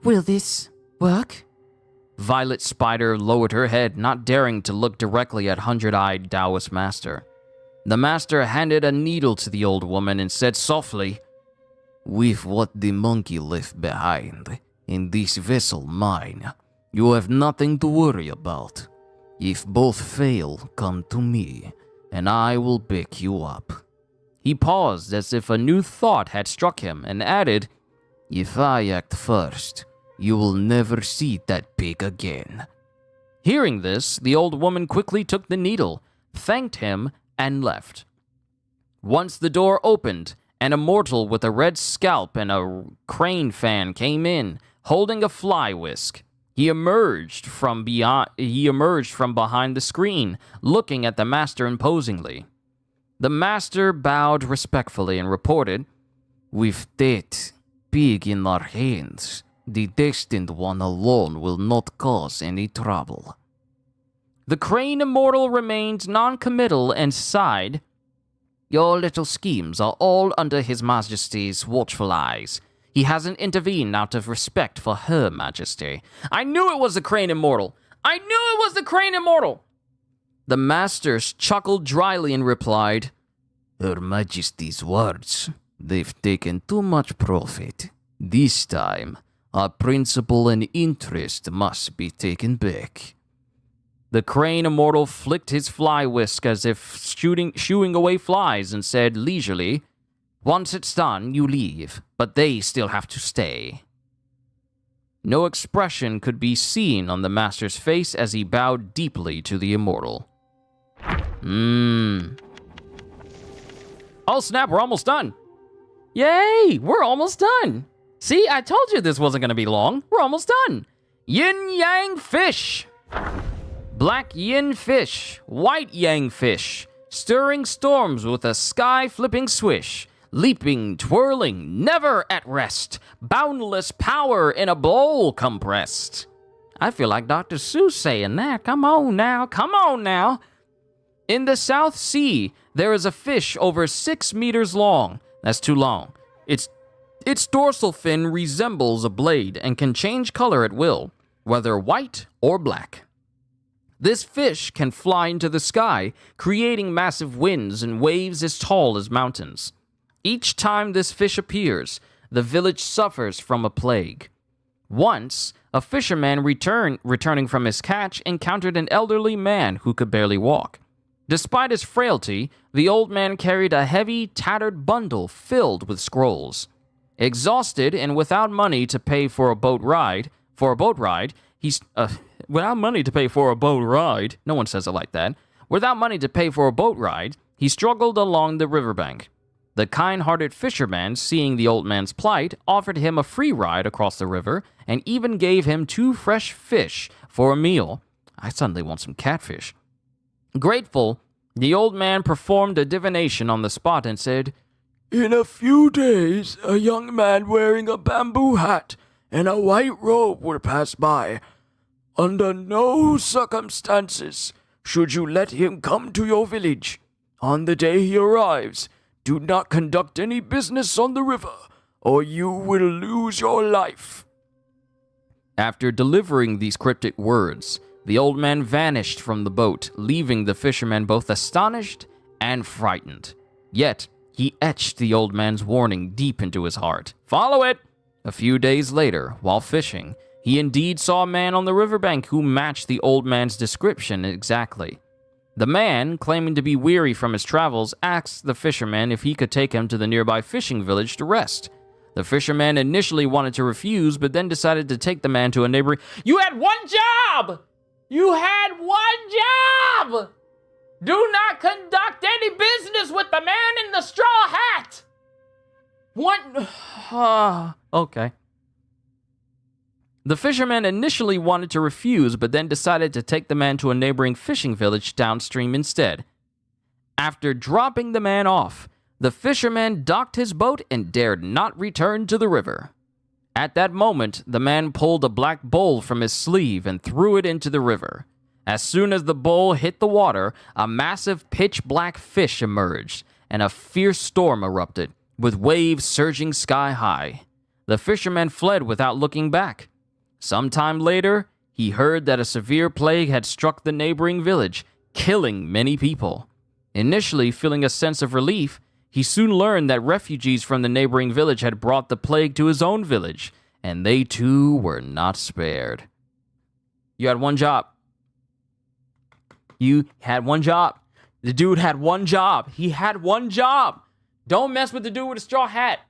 Will this work? Violet Spider lowered her head, not daring to look directly at 100-Eye Taoist Master. The Master handed a needle to the old woman and said softly, With what the monkey left behind, in this vessel mine, you have nothing to worry about. If both fail, come to me, and I will pick you up. He paused as if a new thought had struck him and added, If I act first, you will never see that pig again. Hearing this, the old woman quickly took the needle, thanked him, and left. Once the door opened, an immortal with a red scalp and a crane fan came in, holding a fly whisk. He emerged from behind the screen, looking at the master imposingly. The master bowed respectfully and reported, "With that big in our hands, the destined one alone will not cause any trouble." The crane immortal remained non-committal and sighed, "Your little schemes are all under His Majesty's watchful eyes. He hasn't intervened out of respect for Her Majesty." I knew it was the crane immortal! I knew it was the crane immortal! The master chuckled dryly and replied, "Her Majesty's words. They've taken too much profit. This time, our principal and interest must be taken back." The crane immortal flicked his fly whisk as if shooing away flies and said leisurely, "Once it's done, you leave, but they still have to stay." No expression could be seen on the master's face as he bowed deeply to the immortal. Oh snap, we're almost done. Yay, we're almost done. See, I told you this wasn't going to be long. We're almost done. Yin Yang Fish. Black yin fish, white yang fish, stirring storms with a sky-flipping swish, leaping, twirling, never at rest, boundless power in a bowl compressed. I feel like Dr. Seuss saying that. Come on now, come on now. In the South Sea, there is a fish over 6 meters long. That's too long. Its dorsal fin resembles a blade and can change color at will, whether white or black. This fish can fly into the sky, creating massive winds and waves as tall as mountains. Each time this fish appears, the village suffers from a plague. Once, a fisherman returning from his catch encountered an elderly man who could barely walk. Despite his frailty, the old man carried a heavy, tattered bundle filled with scrolls. Exhausted and without money to pay for a boat ride, Without money to pay for a boat ride, no one says it like that. Without money to pay for a boat ride, he struggled along the riverbank. The kind-hearted fisherman, seeing the old man's plight, offered him a free ride across the river and even gave him 2 fresh fish for a meal. I suddenly want some catfish. Grateful, the old man performed a divination on the spot and said, "In a few days, a young man wearing a bamboo hat and a white robe will pass by. Under no circumstances should you let him come to your village. On the day he arrives, do not conduct any business on the river, or you will lose your life." After delivering these cryptic words, the old man vanished from the boat, leaving the fisherman both astonished and frightened. Yet, he etched the old man's warning deep into his heart. Follow it! A few days later, while fishing, he indeed saw a man on the riverbank who matched the old man's description exactly. The man, claiming to be weary from his travels, asked the fisherman if he could take him to the nearby fishing village to rest. The fisherman initially wanted to refuse, but then decided to take the man to a neighboring... You had one job! You had one job! Do not conduct any business with the man in the straw hat! Okay. The fisherman initially wanted to refuse, but then decided to take the man to a neighboring fishing village downstream instead. After dropping the man off, the fisherman docked his boat and dared not return to the river. At that moment, the man pulled a black bowl from his sleeve and threw it into the river. As soon as the bowl hit the water, a massive pitch-black fish emerged, and a fierce storm erupted, with waves surging sky-high. The fisherman fled without looking back. Some time later, he heard that a severe plague had struck the neighboring village, killing many people. Initially feeling a sense of relief, he soon learned that refugees from the neighboring village had brought the plague to his own village, and they too were not spared. You had one job. You had one job. The dude had one job. He had one job. Don't mess with the dude with a straw hat.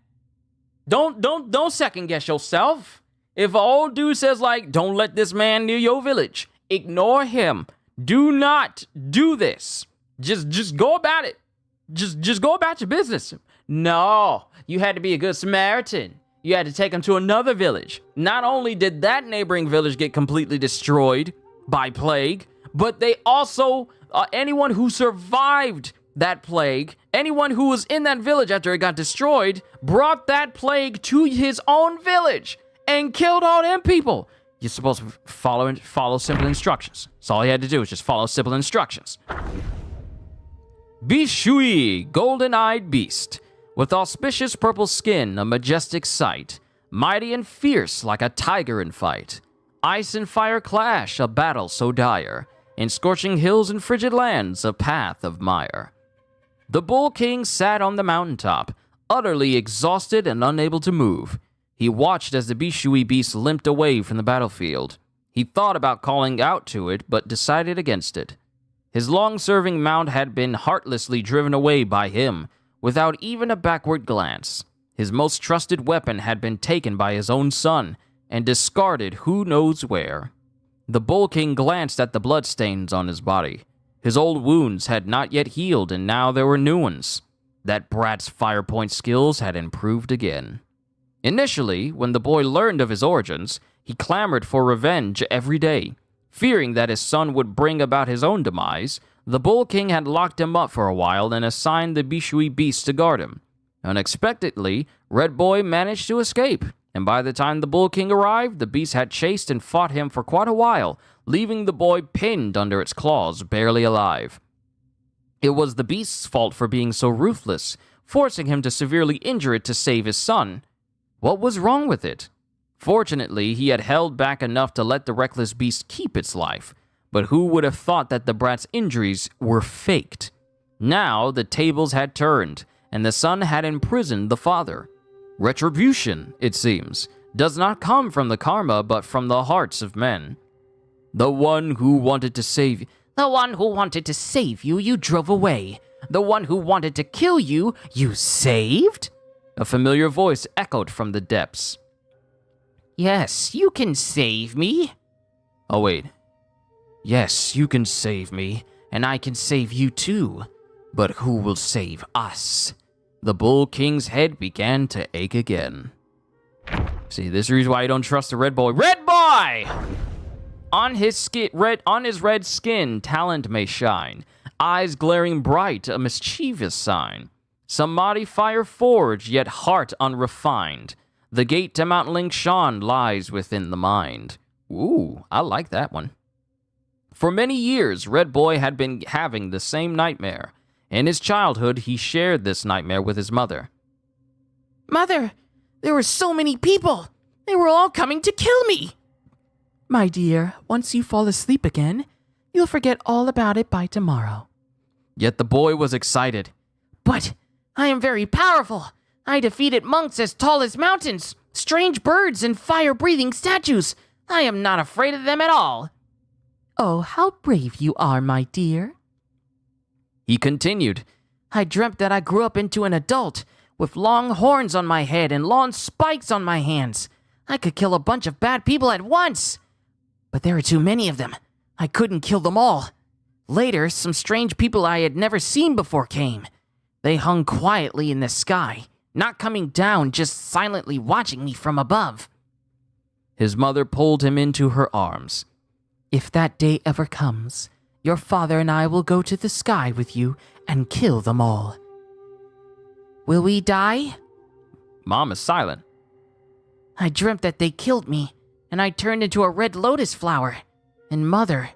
Don't second guess yourself. If an old dude says, like, don't let this man near your village, Ignore him. Do not do this. Just go about it. Just go about your business. No, you had to be a good Samaritan. You had to take him to another village. Not only did that neighboring village get completely destroyed by plague, but they also, anyone who survived that plague, anyone who was in that village after it got destroyed, brought that plague to his own village and killed all them people. You're supposed to follow simple instructions. That's all you had to do, is just follow simple instructions. Bishui, golden-eyed beast, with auspicious purple skin, a majestic sight, mighty and fierce like a tiger in fight. Ice and fire clash, a battle so dire, in scorching hills and frigid lands, a path of mire. The Bull King sat on the mountaintop, utterly exhausted and unable to move. He watched as the Bishui beast limped away from the battlefield. He thought about calling out to it, but decided against it. His long-serving mount had been heartlessly driven away by him, without even a backward glance. His most trusted weapon had been taken by his own son, and discarded who knows where. The Bull King glanced at the bloodstains on his body. His old wounds had not yet healed, and now there were new ones. That brat's fire point skills had improved again. Initially, when the boy learned of his origins, he clamored for revenge every day. Fearing that his son would bring about his own demise, the Bull King had locked him up for a while and assigned the Bishui beast to guard him. Unexpectedly, Red Boy managed to escape, and by the time the Bull King arrived, the beast had chased and fought him for quite a while, leaving the boy pinned under its claws, barely alive. It was the beast's fault for being so ruthless, forcing him to severely injure it to save his son. What was wrong with it? Fortunately, he had held back enough to let the reckless beast keep its life, but who would have thought that the brat's injuries were faked? Now the tables had turned, and the son had imprisoned the father. Retribution, it seems, does not come from the karma, but from the hearts of men. The one who wanted to save you. The one who wanted to save you, you drove away. The one who wanted to kill you, you saved? A familiar voice echoed from the depths. Yes, you can save me. Oh, wait. Yes, you can save me, and I can save you too. But who will save us? The Bull King's head began to ache again. See, this is the reason why you don't trust the Red Boy. Red Boy! On his red skin, talent may shine. Eyes glaring bright, a mischievous sign. Samadhi fire forged, yet heart unrefined. The gate to Mount Lingshan lies within the mind. Ooh, I like that one. For many years, Red Boy had been having the same nightmare. In his childhood, he shared this nightmare with his mother. Mother, there were so many people. They were all coming to kill me. My dear, once you fall asleep again, you'll forget all about it by tomorrow. Yet the boy was excited. But I am very powerful. I defeated monks as tall as mountains, strange birds, and fire-breathing statues. I am not afraid of them at all. Oh, how brave you are, my dear. He continued. I dreamt that I grew up into an adult, with long horns on my head and long spikes on my hands. I could kill a bunch of bad people at once. But there were too many of them. I couldn't kill them all. Later, some strange people I had never seen before came. They hung quietly in the sky, not coming down, just silently watching me from above. His mother pulled him into her arms. If that day ever comes, your father and I will go to the sky with you and kill them all. Will we die? Mom is silent. I dreamt that they killed me, and I turned into a red lotus flower. And Mother,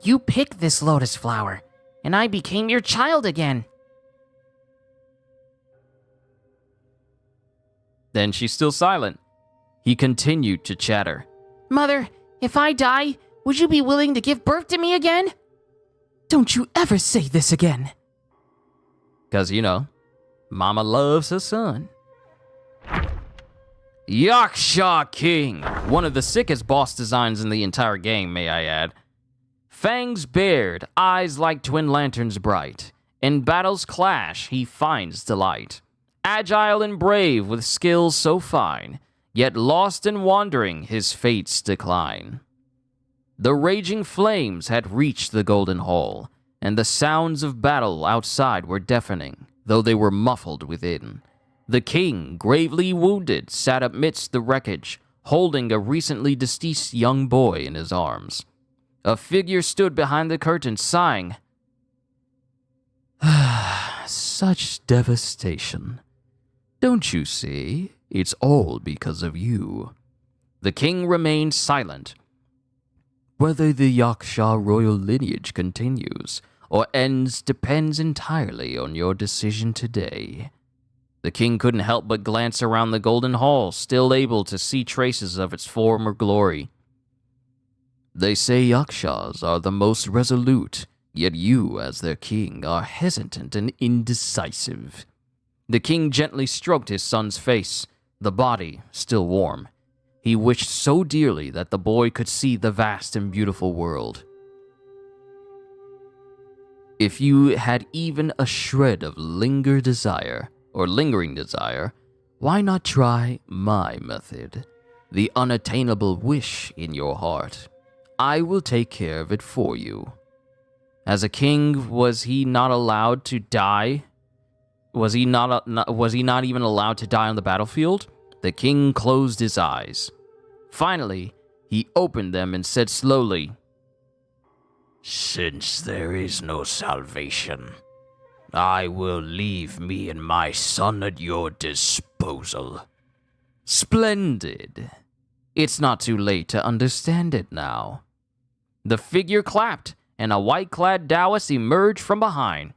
you picked this lotus flower, and I became your child again. Then she's still silent. He continued to chatter. Mother, if I die, would you be willing to give birth to me again? Don't you ever say this again. 'Cause, Mama loves her son. Yaksha King, one of the sickest boss designs in the entire game, may I add. Fangs bared, eyes like twin lanterns bright. In battles clash, he finds delight. Agile and brave with skills so fine, yet lost and wandering, his fates decline. The raging flames had reached the Golden Hall, and the sounds of battle outside were deafening, though they were muffled within. The king, gravely wounded, sat amidst the wreckage, holding a recently deceased young boy in his arms. A figure stood behind the curtain, sighing. Such devastation. Don't you see? It's all because of you. The king remained silent. Whether the Yaksha royal lineage continues or ends depends entirely on your decision today. The king couldn't help but glance around the Golden Hall, still able to see traces of its former glory. They say Yakshas are the most resolute, yet you, as their king, are hesitant and indecisive. The king gently stroked his son's face, the body still warm. He wished so dearly that the boy could see the vast and beautiful world. If you had even a shred of lingering desire, why not try my method? The unattainable wish in your heart. I will take care of it for you. As a king, was he not allowed to die? Was he not even allowed to die on the battlefield? The king closed his eyes. Finally, he opened them and said slowly, Since there is no salvation, I will leave me and my son at your disposal. Splendid. It's not too late to understand it now. The figure clapped, and a white-clad Taoist emerged from behind.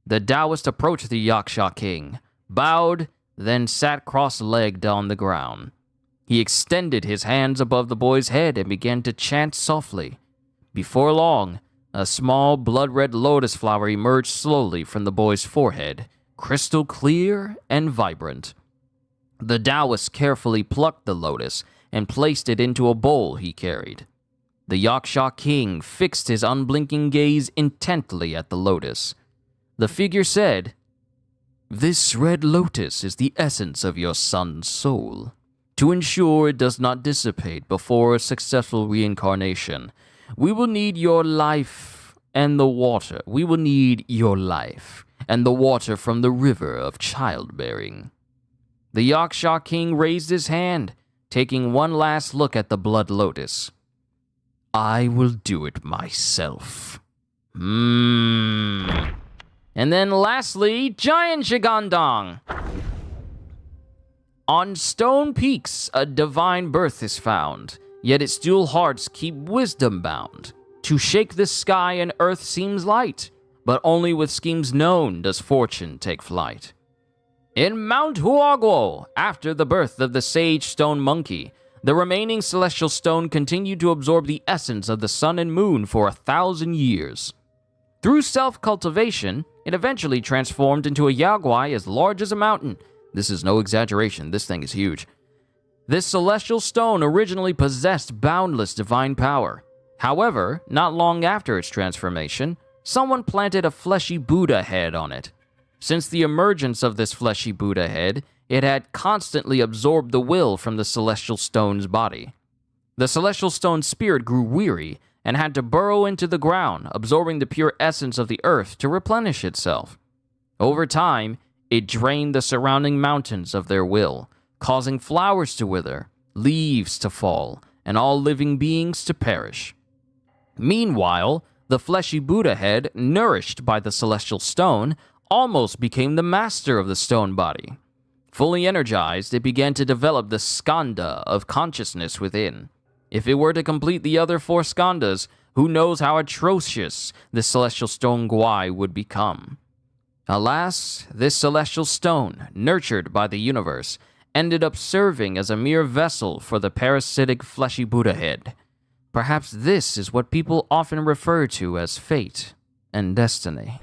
The Taoist approached the Yaksha king, bowed, then sat cross-legged on the ground. He extended his hands above the boy's head and began to chant softly. Before long, a small blood-red lotus flower emerged slowly from the boy's forehead, crystal clear and vibrant. The Taoist carefully plucked the lotus and placed it into a bowl he carried. The Yaksha king fixed his unblinking gaze intently at the lotus. The figure said, This red lotus is the essence of your son's soul. To ensure it does not dissipate before a successful reincarnation, we will need your life and the water. We will need your life and the water from the river of childbearing. The Yaksha king raised his hand, taking one last look at the blood lotus. I will do it myself. And then lastly, Giant Shigandong. On stone peaks, a divine birth is found, yet its dual hearts keep wisdom bound. To shake the sky and earth seems light, but only with schemes known does fortune take flight. In Mount Huaguo, after the birth of the sage stone monkey, the remaining celestial stone continued to absorb the essence of the sun and moon for 1,000 years. Through self-cultivation, it eventually transformed into a Yaoguai as large as a mountain. This is no exaggeration, this thing is huge. This celestial stone originally possessed boundless divine power. However, not long after its transformation, someone planted a fleshy Buddha head on it. Since the emergence of this fleshy Buddha head, it had constantly absorbed the will from the celestial stone's body. The celestial stone's spirit grew weary and had to burrow into the ground, absorbing the pure essence of the earth to replenish itself. Over time, it drained the surrounding mountains of their will, causing flowers to wither, leaves to fall, and all living beings to perish. Meanwhile, the fleshy Buddha head, nourished by the celestial stone, almost became the master of the stone body. Fully energized, it began to develop the skanda of consciousness within. If it were to complete the other 4 skandhas, who knows how atrocious the celestial stone Guai would become. Alas, this celestial stone, nurtured by the universe, ended up serving as a mere vessel for the parasitic fleshy Buddha head. Perhaps this is what people often refer to as fate and destiny.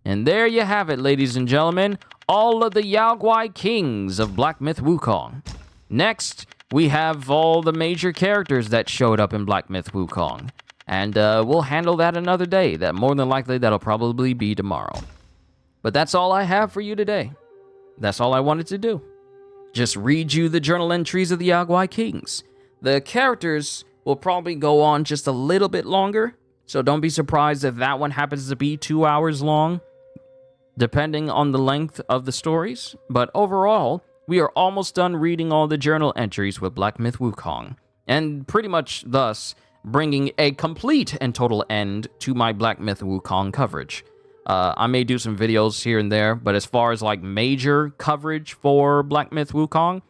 And there you have it, ladies and gentlemen, all of the Yaoguai kings of Black Myth Wukong. Next, we have all the major characters that showed up in Black Myth Wukong. And we'll handle that another day. That more than likely, that'll probably be tomorrow. But that's all I have for you today. That's all I wanted to do. Just read you the journal entries of the Yaoguai kings. The characters will probably go on just a little bit longer. So don't be surprised if that one happens to be 2 hours long, depending on the length of the stories. But overall, we are almost done reading all the journal entries with Black Myth Wukong, and pretty much thus bringing a complete and total end to my Black Myth Wukong coverage. I may do some videos here and there, but as far as like major coverage for Black Myth Wukong,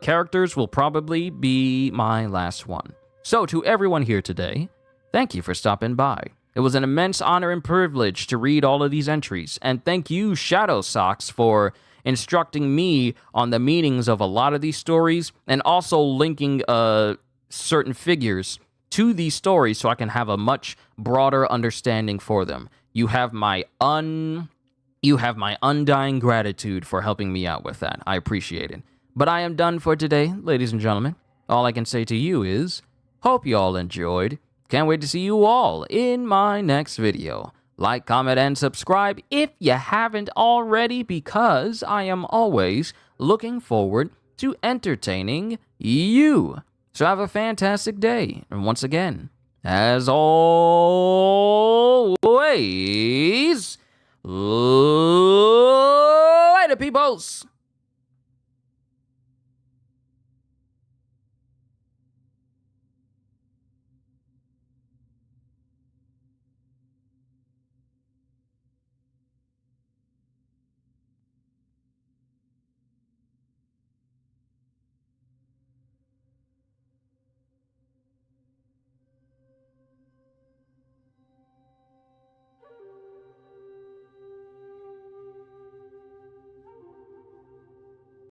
characters will probably be my last one. So to everyone here today, thank you for stopping by. It was an immense honor and privilege to read all of these entries, and thank you, Shadow Socks, for instructing me on the meanings of a lot of these stories, and also linking certain figures to these stories so I can have a much broader understanding for them. You have my undying gratitude for helping me out with that. I appreciate it. But I am done for today, ladies and gentlemen. All I can say to you is, hope you all enjoyed. Can't wait to see you all in my next video. Like, comment, and subscribe if you haven't already, because I am always looking forward to entertaining you. So have a fantastic day. And once again, as always, later, peoples.